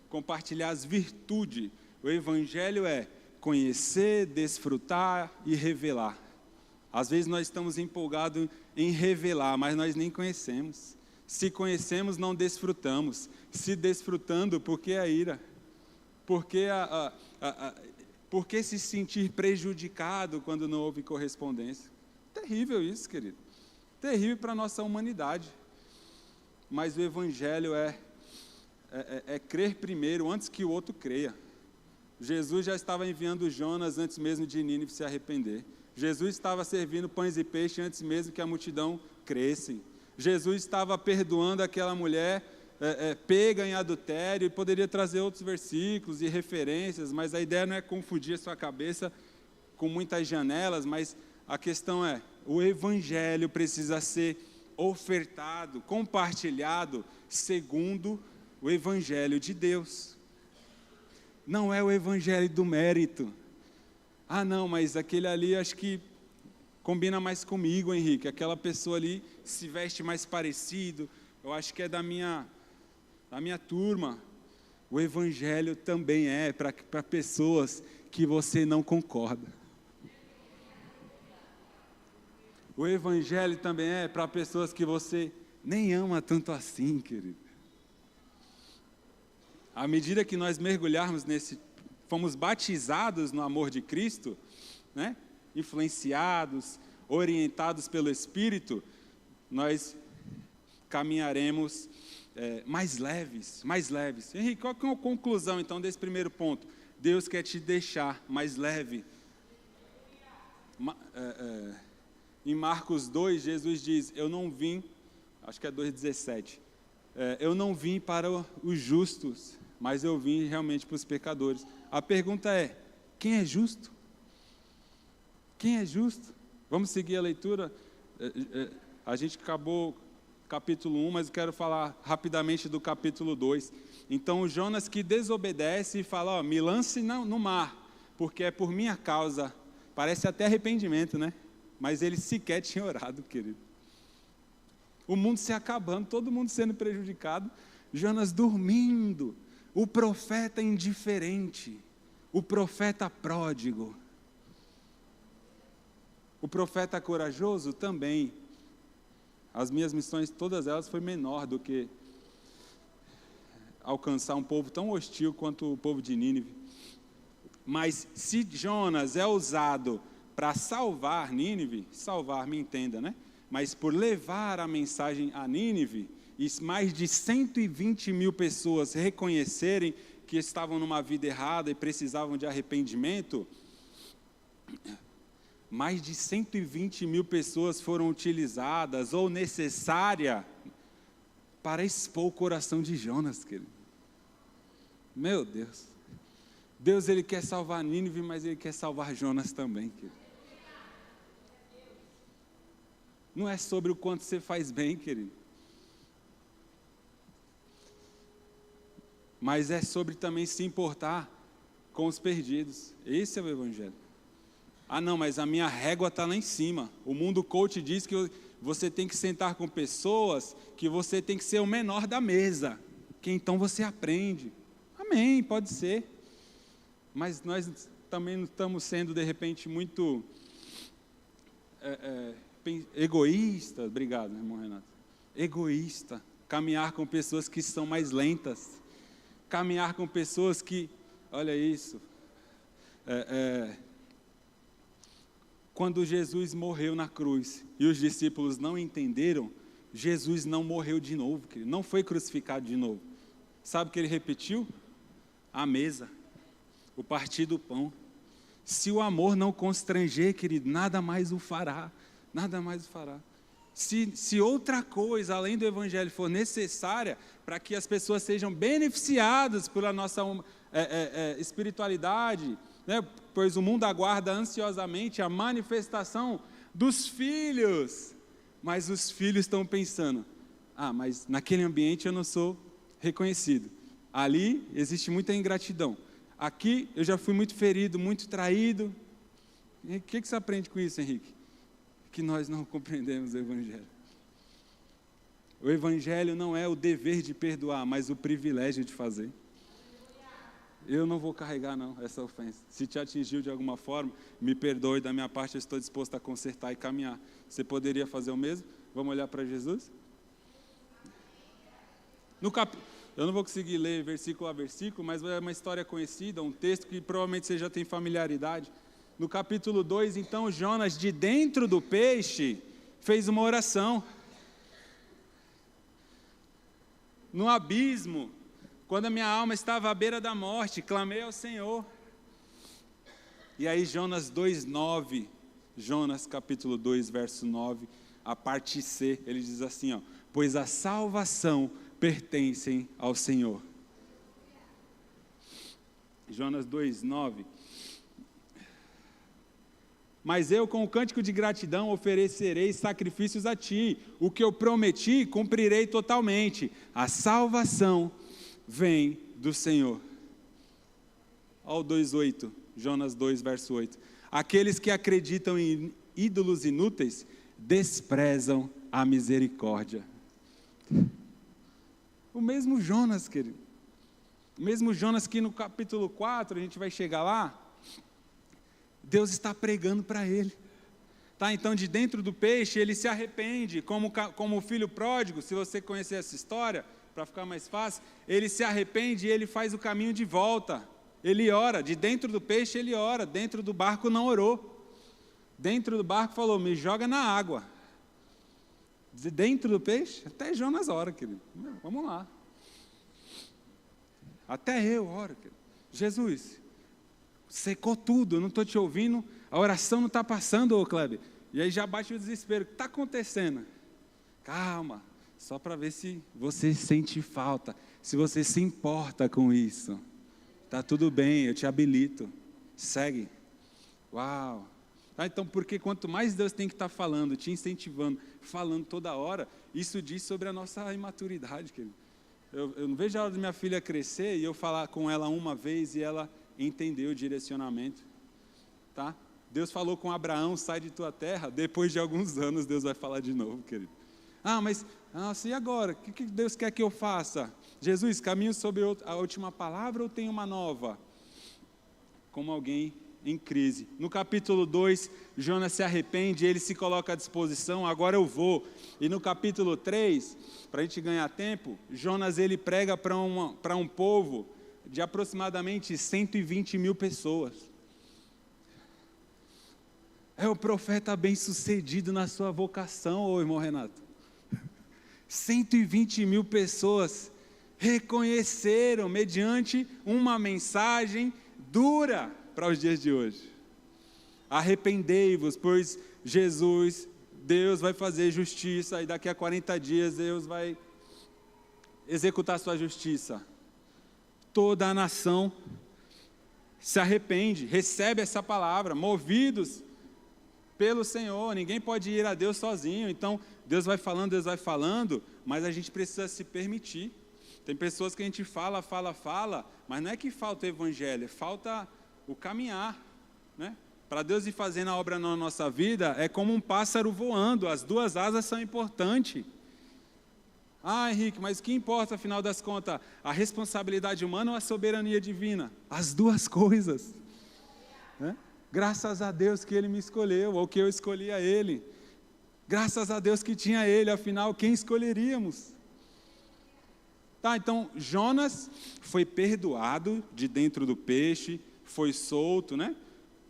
compartilhar as virtudes. O Evangelho é conhecer, desfrutar e revelar. Às vezes nós estamos empolgados em revelar, mas nós nem conhecemos. Se conhecemos, não desfrutamos. Se desfrutando, por que a ira? Por que se sentir prejudicado quando não houve correspondência? Terrível isso, querido. Terrível para a nossa humanidade. Mas o Evangelho é crer primeiro, antes que o outro creia. Jesus já estava enviando Jonas antes mesmo de Nínive se arrepender. Jesus estava servindo pães e peixes antes mesmo que a multidão cresce. Jesus estava perdoando aquela mulher pega em adultério, e poderia trazer outros versículos e referências, mas a ideia não é confundir a sua cabeça com muitas janelas, mas a questão é, o Evangelho precisa ser ofertado, compartilhado, segundo o Evangelho de Deus. Não é o Evangelho do mérito. Ah, não, mas aquele ali acho que combina mais comigo, Henrique. Aquela pessoa ali se veste mais parecido. Eu acho que é da minha turma. O Evangelho também é para pessoas que você não concorda. O Evangelho também é para pessoas que você nem ama tanto assim, querido. À medida que nós mergulharmos fomos batizados no amor de Cristo, né? Influenciados, orientados pelo Espírito, nós caminharemos mais leves. Henrique, qual que é a conclusão então desse primeiro ponto? Deus quer te deixar mais leve. Em Marcos 2, Jesus diz, eu não vim, acho que é 2,17, eu não vim para os justos, mas eu vim realmente para os pecadores. A pergunta é, quem é justo? Quem é justo? Vamos seguir a leitura? A gente acabou capítulo 1, mas eu quero falar rapidamente do capítulo 2. Então, o Jonas que desobedece e fala, me lance no mar, porque é por minha causa. Parece até arrependimento, né? Mas ele sequer tinha orado, querido. O mundo se acabando, todo mundo sendo prejudicado, Jonas dormindo, o profeta indiferente, o profeta pródigo, o profeta corajoso também. As minhas missões, todas elas, foi menor do que alcançar um povo tão hostil quanto o povo de Nínive. Mas se Jonas é usado para salvar Nínive, salvar, me entenda, né? Mas por levar a mensagem a Nínive, e mais de 120 mil pessoas reconhecerem que estavam numa vida errada e precisavam de arrependimento, mais de 120 mil pessoas foram utilizadas ou necessárias para expor o coração de Jonas, querido. Meu Deus. Deus, Ele quer salvar Nínive, mas Ele quer salvar Jonas também, querido. Não é sobre o quanto você faz bem, querido. Mas é sobre também se importar com os perdidos. Esse é o Evangelho. Ah, não, mas a minha régua está lá em cima. O mundo coach diz que você tem que sentar com pessoas, que você tem que ser o menor da mesa, que então você aprende. Amém, pode ser. Mas nós também não estamos sendo, de repente, muito egoístas. Obrigado, irmão Renato. Egoísta. Caminhar com pessoas que são mais lentas. Caminhar com pessoas que, olha isso, quando Jesus morreu na cruz e os discípulos não entenderam, Jesus não morreu de novo, querido, não foi crucificado de novo. Sabe o que ele repetiu? A mesa, o partir do pão. Se o amor não constranger, querido, nada mais o fará, nada mais o fará. Se outra coisa além do Evangelho for necessária para que as pessoas sejam beneficiadas pela nossa espiritualidade, né? Pois o mundo aguarda ansiosamente a manifestação dos filhos, mas os filhos estão pensando, mas naquele ambiente eu não sou reconhecido, ali existe muita ingratidão, aqui eu já fui muito ferido, muito traído. O que você aprende com isso, Henrique? Que nós não compreendemos o Evangelho. O Evangelho não é o dever de perdoar, mas o privilégio de fazer. Eu não vou carregar não, essa ofensa. Se te atingiu de alguma forma, me perdoe, da minha parte eu estou disposto a consertar e caminhar. Você poderia fazer o mesmo? Vamos olhar para Jesus? Eu não vou conseguir ler versículo a versículo, mas é uma história conhecida, um texto que provavelmente você já tem familiaridade. No capítulo 2, então, Jonas, de dentro do peixe, fez uma oração. No abismo, quando a minha alma estava à beira da morte, clamei ao Senhor. E aí Jonas 2:9, Jonas capítulo 2, verso 9, a parte C, ele diz assim, pois a salvação pertence ao Senhor. Jonas 2:9. Mas eu com o cântico de gratidão oferecerei sacrifícios a ti, o que eu prometi cumprirei totalmente, a salvação vem do Senhor. Olha o 2:8, Jonas 2, verso 8. Aqueles que acreditam em ídolos inúteis desprezam a misericórdia. O mesmo Jonas, querido. O mesmo Jonas que no capítulo 4, a gente vai chegar lá, Deus está pregando para ele. Então de dentro do peixe ele se arrepende, como o filho pródigo, se você conhecer essa história, para ficar mais fácil, ele se arrepende e ele faz o caminho de volta. Ele ora, de dentro do peixe ele ora, dentro do barco não orou. Dentro do barco falou, me joga na água. De dentro do peixe, até Jonas ora, querido. Vamos lá. Até eu oro, querido. Jesus, secou tudo, eu não estou te ouvindo, a oração não está passando, ô Kleber. E aí já bate o desespero, o que está acontecendo? Calma, só para ver se você sente falta, se você se importa com isso. Está tudo bem, eu te habilito, segue. Uau! Então, porque quanto mais Deus tem que estar falando, te incentivando, falando toda hora, isso diz sobre a nossa imaturidade, querido. Eu não vejo a hora de minha filha crescer e eu falar com ela uma vez e ela entender o direcionamento, tá? Deus falou com Abraão, sai de tua terra, depois de alguns anos Deus vai falar de novo, querido. E agora? O que Deus quer que eu faça? Jesus, caminho sobre a última palavra ou tem uma nova? Como alguém em crise. No capítulo 2, Jonas se arrepende, ele se coloca à disposição, agora eu vou. E no capítulo 3, para a gente ganhar tempo, Jonas ele prega para um povo de aproximadamente 120 mil pessoas. É o profeta bem-sucedido na sua vocação, ô irmão Renato. 120 mil pessoas reconheceram mediante uma mensagem dura para os dias de hoje. Arrependei-vos, pois Deus vai fazer justiça e daqui a 40 dias Deus vai executar sua justiça. Toda a nação se arrepende, recebe essa palavra, movidos pelo Senhor. Ninguém pode ir a Deus sozinho, então Deus vai falando, mas a gente precisa se permitir. Tem pessoas que a gente fala, mas não é que falta o evangelho, falta o caminhar, né? Para Deus ir fazendo a obra na nossa vida, é como um pássaro voando, as duas asas são importantes. Henrique, mas o que importa, afinal das contas, a responsabilidade humana ou a soberania divina? As duas coisas, né? Graças a Deus que Ele me escolheu, ou que eu escolhi a Ele. Graças a Deus que tinha Ele, afinal, quem escolheríamos? Então, Jonas foi perdoado de dentro do peixe, foi solto, né?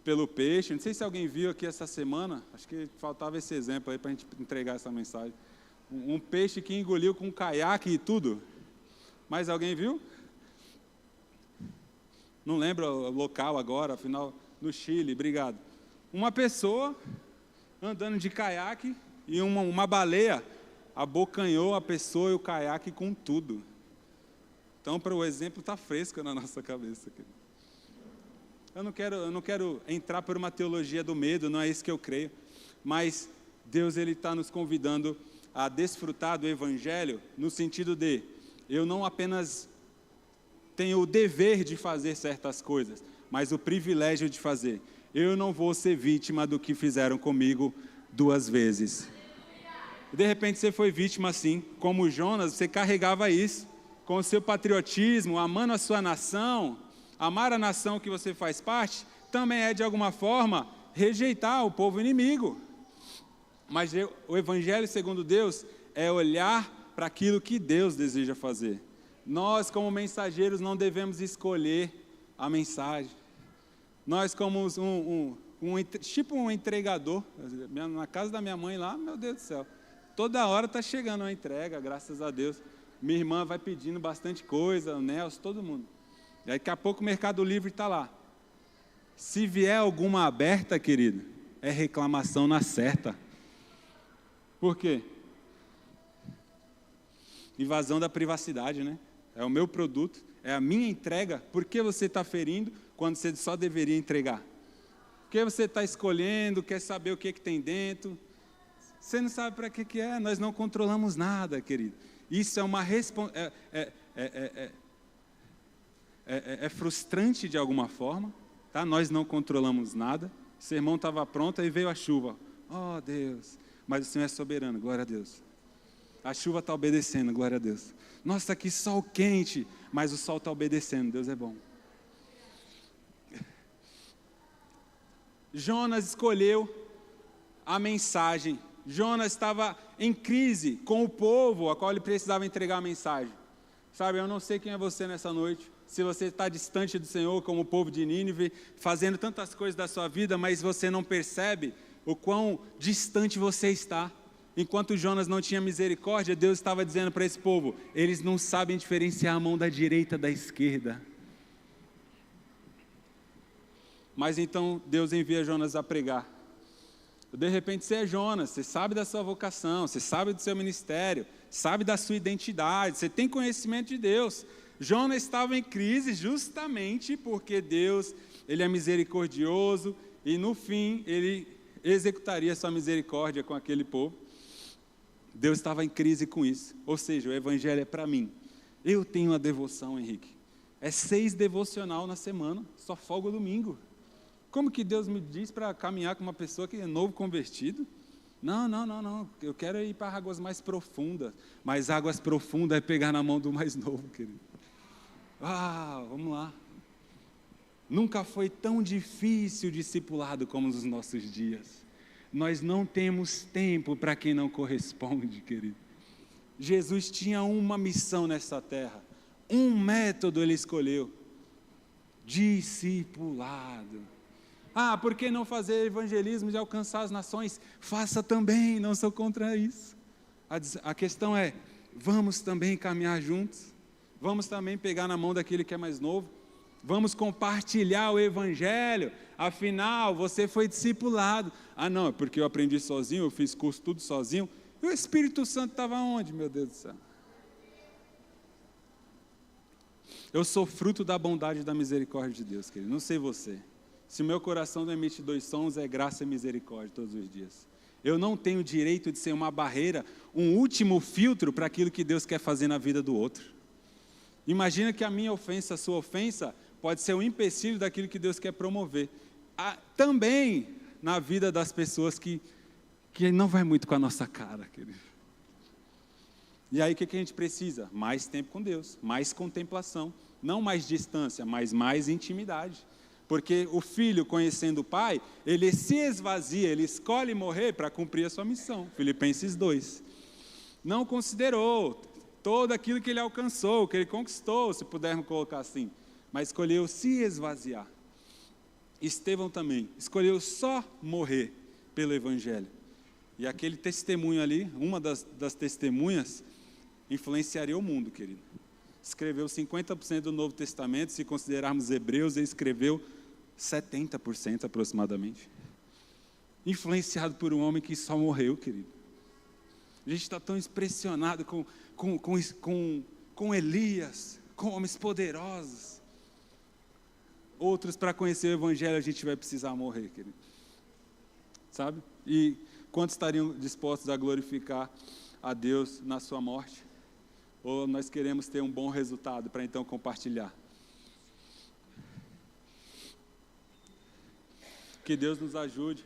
Pelo peixe. Não sei se alguém viu aqui essa semana, acho que faltava esse exemplo aí para a gente entregar essa mensagem. Um peixe que engoliu com um caiaque e tudo. Mais alguém viu? Não lembro o local agora, afinal, no Chile, obrigado. Uma pessoa andando de caiaque e uma baleia abocanhou a pessoa e o caiaque com tudo. Então, para o exemplo está fresco na nossa cabeça, querido. Eu não quero entrar por uma teologia do medo, não é isso que eu creio, mas Deus ele está nos convidando a desfrutar do Evangelho no sentido de, eu não apenas tenho o dever de fazer certas coisas, mas o privilégio de fazer. Eu não vou ser vítima do que fizeram comigo 2 vezes. De repente você foi vítima assim, como Jonas, você carregava isso, com o seu patriotismo, amando a sua nação. Amar a nação que você faz parte, também é de alguma forma rejeitar o povo inimigo. Mas o Evangelho segundo Deus é olhar para aquilo que Deus deseja fazer. Nós como mensageiros não devemos escolher a mensagem. Nós como tipo um entregador, na casa da minha mãe lá, meu Deus do céu, toda hora está chegando uma entrega, graças a Deus. Minha irmã vai pedindo bastante coisa, o Nelson, todo mundo. E daqui a pouco o Mercado Livre está lá. Se vier alguma aberta, querido, é reclamação na certa. Por quê? Invasão da privacidade, né? É o meu produto, é a minha entrega. Por que você está ferindo quando você só deveria entregar? Por que você está escolhendo, quer saber o que tem dentro? Você não sabe para que é, nós não controlamos nada, querido. Isso é uma é frustrante de alguma forma, tá? Nós não controlamos nada. O sermão estava pronto, aí veio a chuva. Oh, Deus, mas o Senhor é soberano, glória a Deus. A chuva está obedecendo, glória a Deus. Nossa, que sol quente, mas o sol está obedecendo, Deus é bom. Jonas escolheu a mensagem. Jonas estava em crise com o povo a qual ele precisava entregar a mensagem. Sabe, eu não sei quem é você nessa noite, se você está distante do Senhor, como o povo de Nínive, fazendo tantas coisas da sua vida, mas você não percebe o quão distante você está. Enquanto Jonas não tinha misericórdia, Deus estava dizendo para esse povo, eles não sabem diferenciar a mão da direita da esquerda. Mas então Deus envia Jonas a pregar. De repente você é Jonas, você sabe da sua vocação, você sabe do seu ministério, sabe da sua identidade, você tem conhecimento de Deus. Jonas estava em crise justamente porque Deus, ele é misericordioso e no fim ele executaria sua misericórdia com aquele povo. Deus estava em crise com isso, ou seja, o Evangelho é para mim. Eu tenho uma devoção, Henrique, é 6 devocional na semana, só folga o domingo. Como que Deus me diz para caminhar com uma pessoa que é novo convertido? Não, eu quero ir para águas mais profundas, mas águas profundas é pegar na mão do mais novo, querido. Vamos lá. Nunca foi tão difícil o discipulado como nos nossos dias. Nós não temos tempo para quem não corresponde, querido. Jesus tinha uma missão nessa terra, um método ele escolheu: discipulado. Por que não fazer evangelismo e alcançar as nações? Faça também, não sou contra isso. A questão é, vamos também caminhar juntos, vamos também pegar na mão daquele que é mais novo, vamos compartilhar o Evangelho, afinal, você foi discipulado. Não, é porque eu aprendi sozinho, eu fiz curso tudo sozinho. E o Espírito Santo estava onde, meu Deus do céu? Eu sou fruto da bondade e da misericórdia de Deus, querido, não sei você. Se o meu coração não emite 2 sons, é graça e misericórdia todos os dias. Eu não tenho o direito de ser uma barreira, um último filtro para aquilo que Deus quer fazer na vida do outro. Imagina que a minha ofensa, a sua ofensa, pode ser um empecilho daquilo que Deus quer promover. Também na vida das pessoas que não vai muito com a nossa cara, querido. E aí o que a gente precisa? Mais tempo com Deus, mais contemplação, não mais distância, mas mais intimidade. Porque o filho, conhecendo o pai, ele se esvazia, ele escolhe morrer para cumprir a sua missão. Filipenses 2. Não considerou todo aquilo que ele alcançou, que ele conquistou, se pudermos colocar assim, mas escolheu se esvaziar. Estevão também escolheu só morrer pelo Evangelho. E aquele testemunho ali, uma das testemunhas, influenciaria o mundo, querido. Escreveu 50% do Novo Testamento, se considerarmos hebreus, ele escreveu 70% aproximadamente. Influenciado por um homem que só morreu, querido. A gente está tão impressionado com Elias, com homens poderosos. Outros, para conhecer o Evangelho, a gente vai precisar morrer, querido. Sabe? E quantos estariam dispostos a glorificar a Deus na sua morte? Ou nós queremos ter um bom resultado para então compartilhar? Que Deus nos ajude.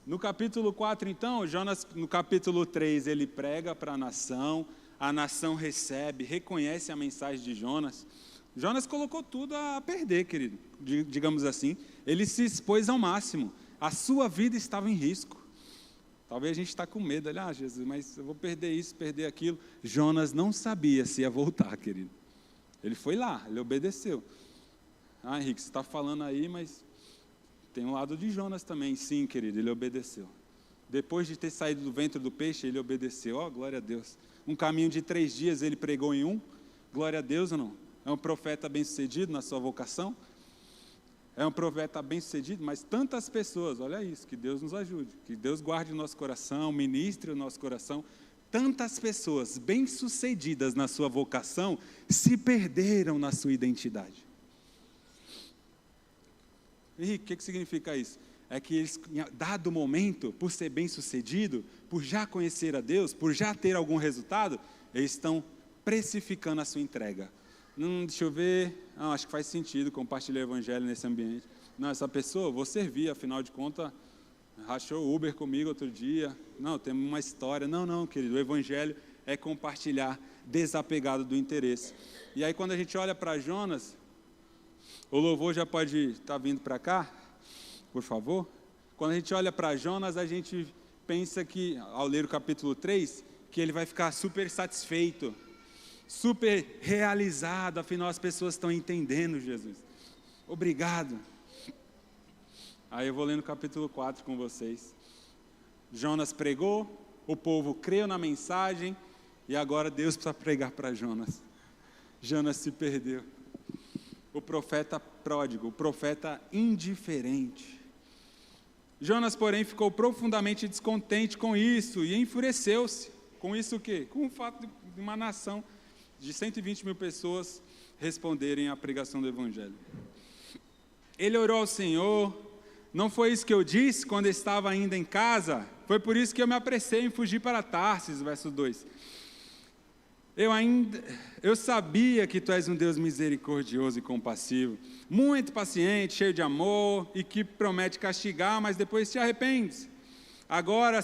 No capítulo 4, então, Jonas, no capítulo 3, ele prega para a nação recebe, reconhece a mensagem de Jonas. Jonas colocou tudo a perder, querido, digamos assim. Ele se expôs ao máximo, a sua vida estava em risco. Talvez a gente está com medo, Jesus, mas eu vou perder isso, perder aquilo. Jonas não sabia se ia voltar, querido. Ele foi lá, ele obedeceu. Henrique, você está falando aí, mas tem um lado de Jonas também. Sim, querido, ele obedeceu. Depois de ter saído do ventre do peixe, ele obedeceu. Glória a Deus. Um caminho de 3 dias ele pregou em 1. Glória a Deus ou não? É um profeta bem-sucedido na sua vocação? É um profeta bem-sucedido, mas tantas pessoas, olha isso, que Deus nos ajude, que Deus guarde o nosso coração, ministre o nosso coração. Tantas pessoas bem-sucedidas na sua vocação se perderam na sua identidade. Henrique, o que significa isso? É que eles, em dado momento, por ser bem-sucedido, por já conhecer a Deus, por já ter algum resultado, eles estão precificando a sua entrega. Deixa eu ver, acho que faz sentido compartilhar o Evangelho nesse ambiente. Não, essa pessoa, vou servir, afinal de contas, rachou o Uber comigo outro dia. Não, temos uma história. Não, querido, o Evangelho é compartilhar, desapegado do interesse. E aí quando a gente olha para Jonas, o louvor já pode estar vindo para cá, por favor. Quando a gente olha para Jonas, a gente pensa que, ao ler o capítulo 3, que ele vai ficar super satisfeito, super realizado, afinal as pessoas estão entendendo Jesus. Obrigado. Aí eu vou ler no capítulo 4 com vocês. Jonas pregou, o povo creu na mensagem, e agora Deus precisa pregar para Jonas. Jonas se perdeu. O profeta pródigo, o profeta indiferente. Jonas, porém, ficou profundamente descontente com isso e enfureceu-se. Com isso o quê? Com o fato de uma nação de 120 mil pessoas responderem à pregação do Evangelho. Ele orou ao Senhor: não foi isso que eu disse quando estava ainda em casa? Foi por isso que eu me apressei em fugir para Tarsis, verso 2. Eu sabia que tu és um Deus misericordioso e compassivo, muito paciente, cheio de amor e que promete castigar, mas depois te arrependes. Agora,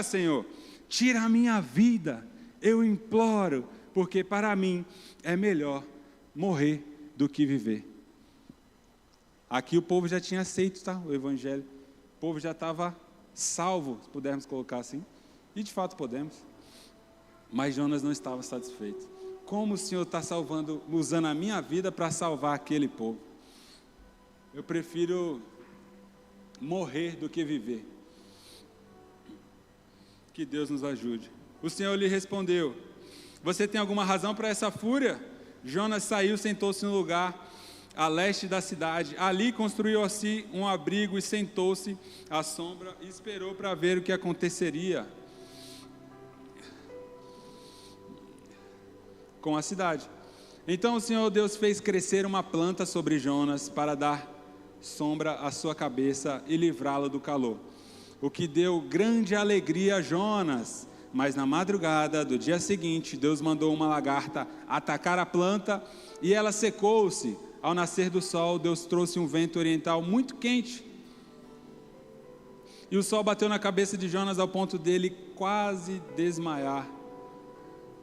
Senhor, tira a minha vida, eu imploro, porque para mim é melhor morrer do que viver. Aqui o povo já tinha aceito, o Evangelho. O povo já estava salvo, se pudermos colocar assim. E de fato podemos. Mas Jonas não estava satisfeito. Como o Senhor está usando a minha vida para salvar aquele povo? Eu prefiro morrer do que viver. Que Deus nos ajude. O Senhor lhe respondeu: você tem alguma razão para essa fúria? Jonas saiu, sentou-se no lugar a leste da cidade. Ali construiu a si um abrigo e sentou-se à sombra e esperou para ver o que aconteceria com a cidade. Então o Senhor Deus fez crescer uma planta sobre Jonas para dar sombra à sua cabeça e livrá-lo do calor, o que deu grande alegria a Jonas. Mas na madrugada do dia seguinte, Deus mandou uma lagarta atacar a planta e ela secou-se. Ao nascer do sol, Deus trouxe um vento oriental muito quente. E o sol bateu na cabeça de Jonas ao ponto dele quase desmaiar.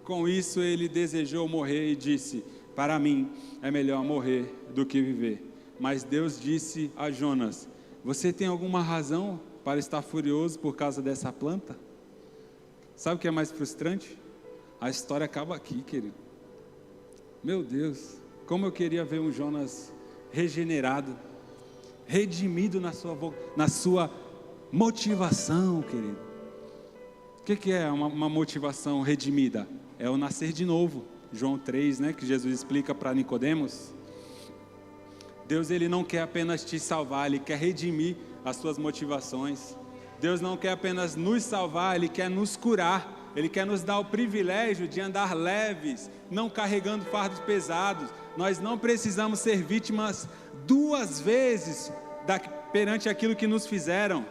Com isso ele desejou morrer e disse: para mim é melhor morrer do que viver. Mas Deus disse a Jonas: você tem alguma razão para estar furioso por causa dessa planta? Sabe o que é mais frustrante? A história acaba aqui, querido. Meu Deus, como eu queria ver um Jonas regenerado, redimido na sua motivação, querido. O que é uma motivação redimida? É o nascer de novo. João 3, que Jesus explica para Nicodemos. Deus, ele não quer apenas te salvar, ele quer redimir as suas motivações. Deus não quer apenas nos salvar, Ele quer nos curar. Ele quer nos dar o privilégio de andar leves, não carregando fardos pesados. Nós não precisamos ser vítimas 2 vezes perante aquilo que nos fizeram.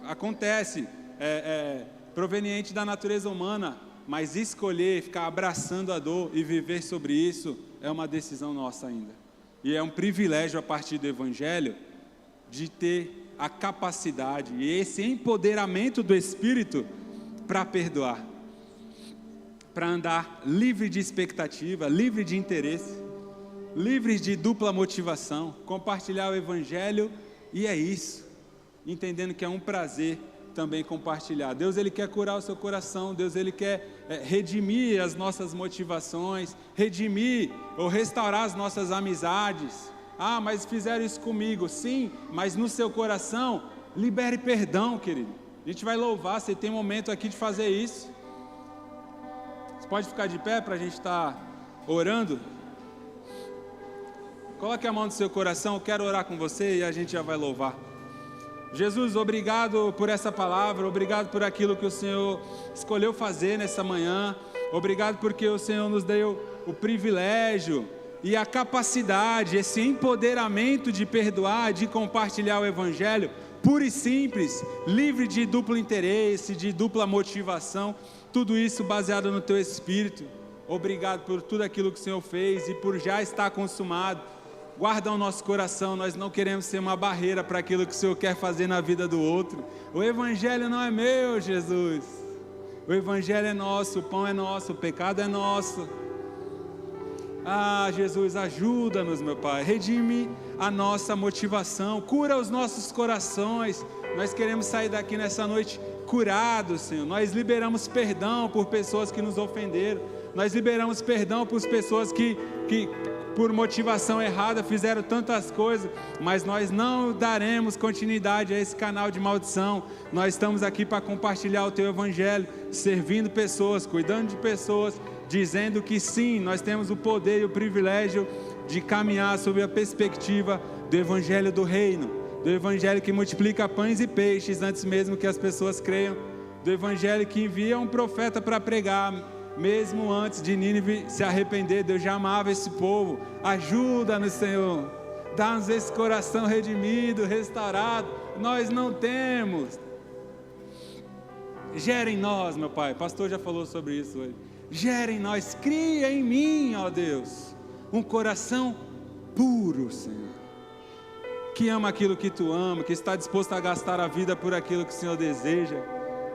Acontece, proveniente da natureza humana, mas escolher, ficar abraçando a dor e viver sobre isso, é uma decisão nossa ainda. E é um privilégio a partir do Evangelho, de ter a capacidade e esse empoderamento do Espírito para perdoar, para andar livre de expectativa, livre de interesse, livre de dupla motivação, compartilhar o Evangelho, e é isso, entendendo que é um prazer também compartilhar. Deus, Ele quer curar o seu coração, Deus, Ele quer redimir as nossas motivações, redimir ou restaurar as nossas amizades. Ah, mas fizeram isso comigo. Sim, mas no seu coração, libere perdão, querido. A gente vai louvar, você tem um momento aqui de fazer isso. Você pode ficar de pé para a gente estar orando? Coloque a mão no seu coração, eu quero orar com você e a gente já vai louvar. Jesus, obrigado por essa palavra, obrigado por aquilo que o Senhor escolheu fazer nessa manhã. Obrigado porque o Senhor nos deu o privilégio e a capacidade, esse empoderamento de perdoar, de compartilhar o Evangelho, puro e simples, livre de duplo interesse, de dupla motivação, tudo isso baseado no Teu Espírito. Obrigado por tudo aquilo que o Senhor fez e por já estar consumado. Guarda o nosso coração, nós não queremos ser uma barreira para aquilo que o Senhor quer fazer na vida do outro. O Evangelho não é meu, Jesus. O Evangelho é nosso, o pão é nosso, o pecado é nosso. Ah, Jesus, ajuda-nos, meu Pai, redime a nossa motivação, cura os nossos corações. Nós queremos sair daqui nessa noite curados, Senhor. Nós liberamos perdão por pessoas que nos ofenderam, nós liberamos perdão por pessoas que por motivação errada fizeram tantas coisas, mas nós não daremos continuidade a esse canal de maldição. Nós estamos aqui para compartilhar o Teu Evangelho, servindo pessoas, cuidando de pessoas, dizendo que sim, nós temos o poder e o privilégio de caminhar sob a perspectiva do Evangelho do Reino, do Evangelho que multiplica pães e peixes antes mesmo que as pessoas creiam, do Evangelho que envia um profeta para pregar, mesmo antes de Nínive se arrepender. Deus já amava esse povo. Ajuda-nos, Senhor, dá-nos esse coração redimido, restaurado. Nós não temos. Gera em nós, meu Pai, o pastor já falou sobre isso hoje. Gera em nós, cria em mim, ó Deus, um coração puro, Senhor, que ama aquilo que Tu ama, que está disposto a gastar a vida por aquilo que o Senhor deseja,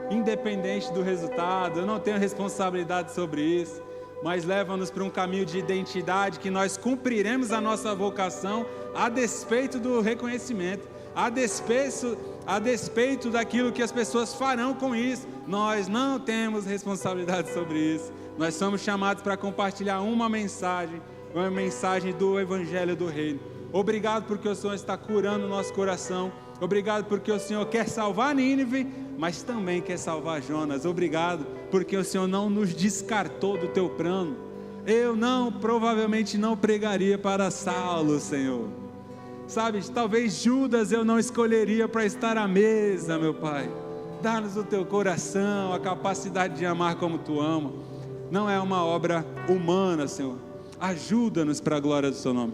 independente do resultado. Eu não tenho responsabilidade sobre isso, mas leva-nos para um caminho de identidade, que nós cumpriremos a nossa vocação a despeito do reconhecimento, a despeito daquilo que as pessoas farão com isso. Nós não temos responsabilidade sobre isso. Nós somos chamados para compartilhar uma mensagem do Evangelho do Reino. Obrigado porque o Senhor está curando o nosso coração. Obrigado porque o Senhor quer salvar Nínive, mas também quer salvar Jonas. Obrigado porque o Senhor não nos descartou do Teu plano. Provavelmente não pregaria para Saulo, Senhor. Sabe, talvez Judas eu não escolheria para estar à mesa, meu Pai. Dá-nos o Teu coração, a capacidade de amar como Tu ama. Não é uma obra humana, Senhor. Ajuda-nos para a glória do Seu nome.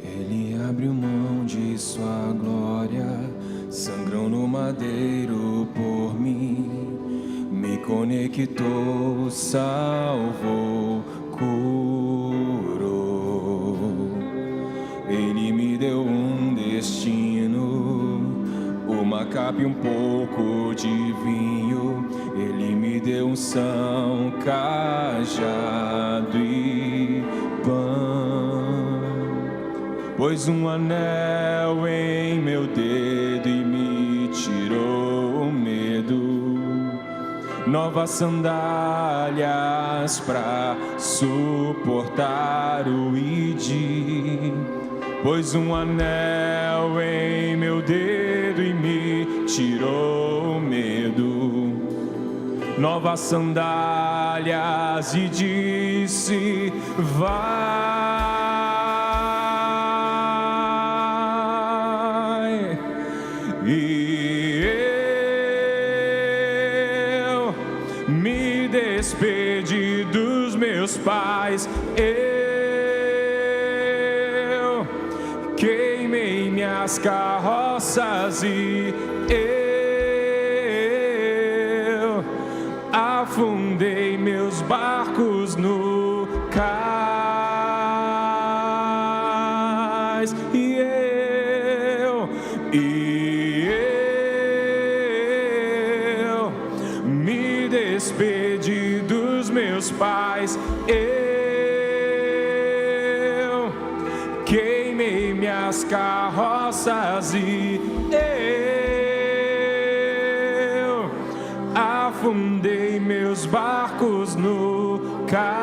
Ele abriu mão de sua glória, sangrou no madeiro por mim, me conectou, salvou, curou. Ele me deu um destino, uma capa e um pouco de vinho. Ele me deu unção, cajado e pão. Pôs um anel em meu dedo e me tirou o medo. Novas sandálias pra suportar o ID. Pôs um anel em meu dedo e me tirou o medo. novas sandálias e disse: vai. E eu me despedi dos meus pais, eu queimei minhas carroças e eu afundei meus barcos no cais. E eu me despedi dos meus pais, eu queimei minhas carroças e eu afundei meus barcos no cais.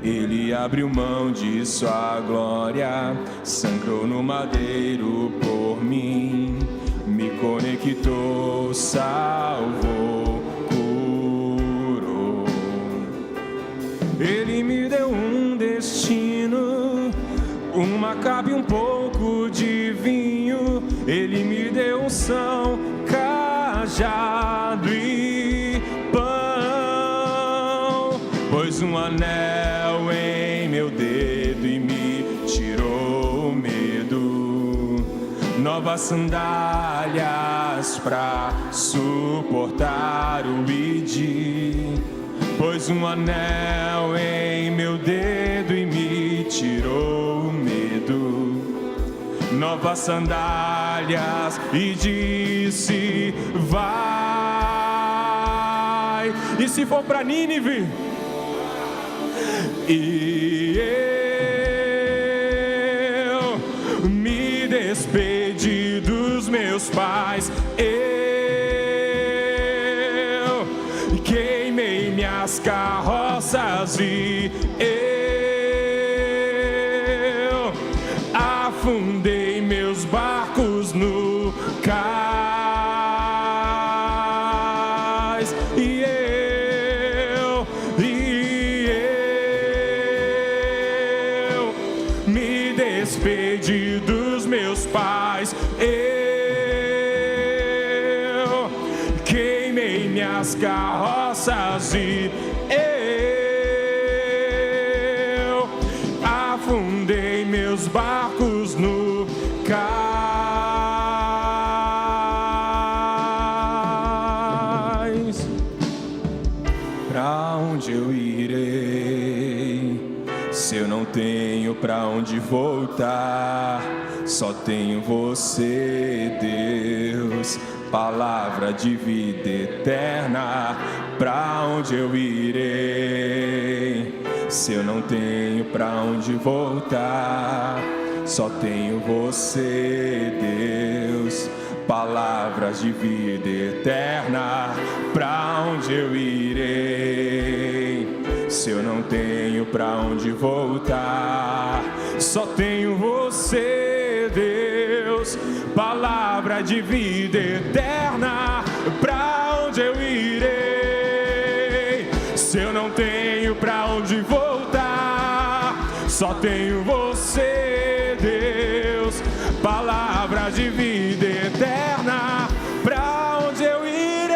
Ele abriu mão de sua glória, sangrou no madeiro por mim, me conectou, salvou, curou. Ele me deu um destino, uma capa e um pouco de vinho. Ele me deu unção, cajado e pão. Pôs um anel em meu dedo e me tirou o medo. Novas sandálias pra suportar o id. Pôs um anel em meu dedo e me tirou o medo. Novas sandálias e disse: vai. E se for pra Nínive? E eu me despedi dos meus pais, eu queimei minhas carroças e eu afundei meus barcos no cais. E eu me despedi dos meus pais, eu queimei minhas carroças e eu afundei meus barcos no cais. Pra onde eu irei, se eu não tenho pra onde voltar? Só tenho você, Deus, palavra de vida eterna. Pra onde eu irei, se eu não tenho pra onde voltar? Só tenho você, Deus, palavras de vida eterna. Pra onde eu irei, se eu não tenho pra onde voltar? Só tenho você, Deus, palavra de vida eterna. Pra onde eu irei, se eu não tenho pra onde voltar? Só tenho você, Deus, palavra de vida eterna. Pra onde eu irei,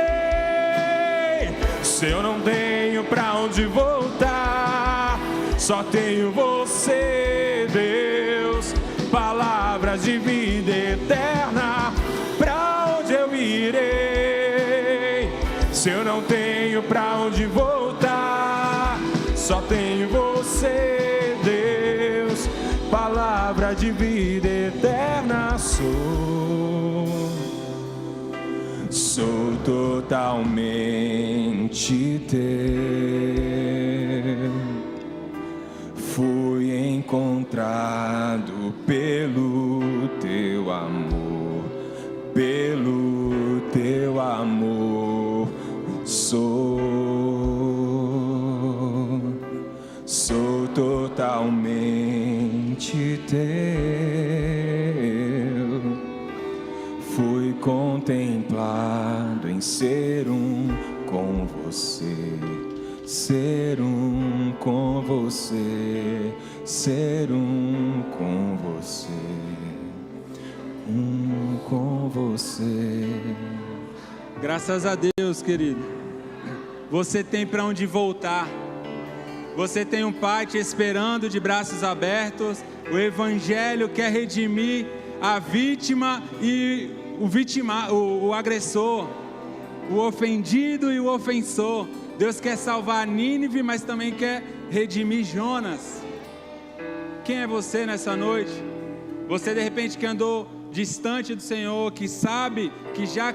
se eu não tenho pra onde voltar? Só tenho você, Deus, palavras de vida eterna. Pra onde eu irei, se eu não tenho pra onde voltar? Só tenho você, Deus, palavra de vida eterna. Sou totalmente teu. Fui encontrado pelo teu amor, pelo teu amor. Sou totalmente teu. contemplado em ser um com você, ser um com você, ser um com você, um com você. Graças a Deus, querido. Você tem para onde voltar. Você tem um Pai te esperando de braços abertos. O Evangelho quer redimir a vítima e o agressor, o ofendido e o ofensor. Deus quer salvar Nínive, mas também quer redimir Jonas. Quem é você nessa noite? Você de repente que andou distante do Senhor, que sabe que já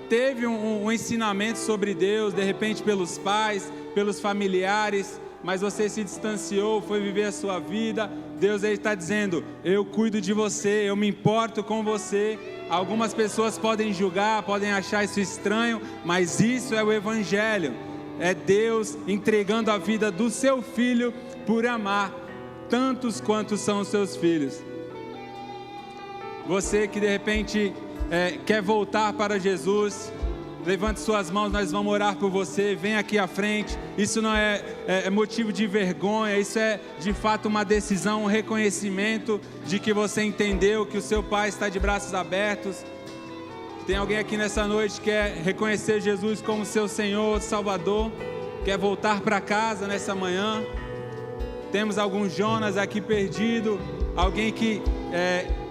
teve um ensinamento sobre Deus, de repente pelos pais, pelos familiares, mas você se distanciou, foi viver a sua vida. Deus aí está dizendo: eu cuido de você, eu me importo com você. Algumas pessoas podem julgar, podem achar isso estranho, mas isso é o Evangelho. É Deus entregando a vida do seu filho por amar tantos quantos são os seus filhos. Você que de repente quer voltar para Jesus, levante suas mãos, nós vamos orar por você. Vem aqui à frente. Isso não é motivo de vergonha, isso é de fato uma decisão, um reconhecimento de que você entendeu que o seu Pai está de braços abertos. Tem alguém aqui nessa noite que quer reconhecer Jesus como seu Senhor, Salvador, quer voltar para casa nessa manhã? Temos alguns Jonas aqui perdido, alguém que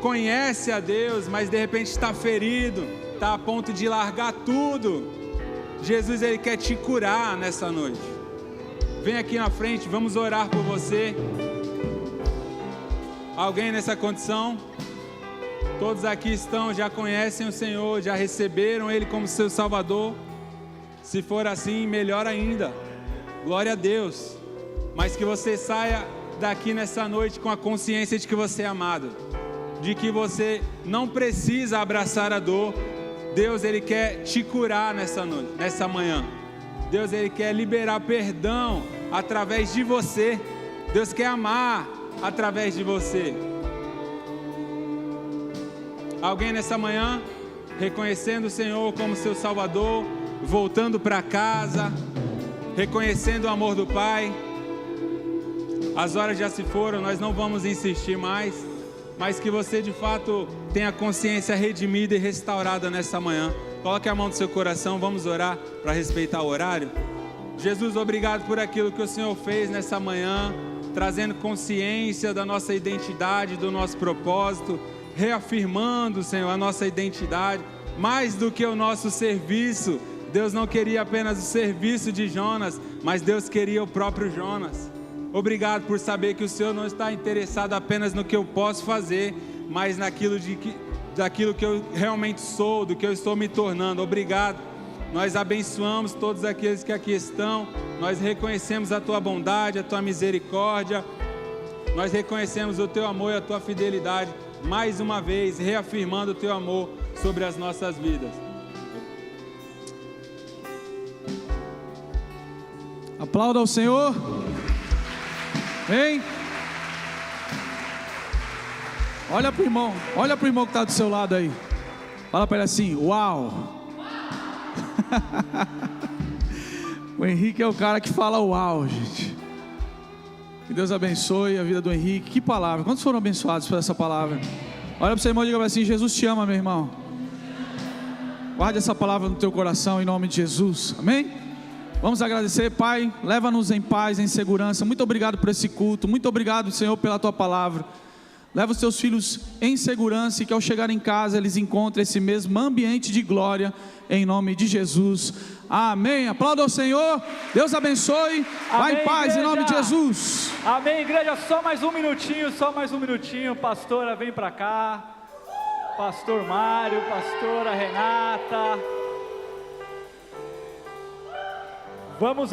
conhece a Deus, mas de repente está ferido, está a ponto de largar tudo. Jesus, Ele quer te curar nessa noite. Vem aqui na frente, vamos orar por você. Alguém nessa condição? Todos aqui estão, já conhecem o Senhor, já receberam Ele como seu Salvador. Se for assim, melhor ainda, glória a Deus. Mas que você saia daqui nessa noite com a consciência de que você é amado, de que você não precisa abraçar a dor. Deus, Ele quer te curar nessa noite, nessa manhã. Deus, Ele quer liberar perdão através de você. Deus quer amar através de você. Alguém nessa manhã, reconhecendo o Senhor como seu Salvador, voltando para casa, reconhecendo o amor do Pai. As horas já se foram, nós não vamos insistir mais, mas que você de fato tenha a consciência redimida e restaurada nessa manhã. Coloque a mão no seu coração, vamos orar para respeitar o horário. Jesus, obrigado por aquilo que o Senhor fez nessa manhã, trazendo consciência da nossa identidade, do nosso propósito, reafirmando, Senhor, a nossa identidade, mais do que o nosso serviço. Deus não queria apenas o serviço de Jonas, mas Deus queria o próprio Jonas. Obrigado por saber que o Senhor não está interessado apenas no que eu posso fazer, mas daquilo que eu realmente sou, do que eu estou me tornando. Obrigado. Nós abençoamos todos aqueles que aqui estão. Nós reconhecemos a Tua bondade, a Tua misericórdia. Nós reconhecemos o Teu amor e a Tua fidelidade. Mais uma vez, reafirmando o Teu amor sobre as nossas vidas. Aplauda ao Senhor. Vem. Olha pro irmão que está do seu lado aí. Fala para ele assim: uau. O Henrique é o cara que fala uau, gente. Que Deus abençoe a vida do Henrique. Que palavra. Quantos foram abençoados por essa palavra? Olha para o seu irmão e diga assim: Jesus te ama, meu irmão. Guarde essa palavra no teu coração em nome de Jesus. Amém? Vamos agradecer, Pai. Leva-nos em paz, em segurança. Muito obrigado por esse culto. Muito obrigado, Senhor, pela tua palavra. Leva os teus filhos em segurança e que ao chegar em casa eles encontrem esse mesmo ambiente de glória em nome de Jesus. Amém. Aplauda ao Senhor. Deus abençoe. Vá em paz, igreja. Em nome de Jesus. Amém, igreja. Só mais um minutinho. Pastora, vem para cá. Pastor Mário, pastora Renata. Vamos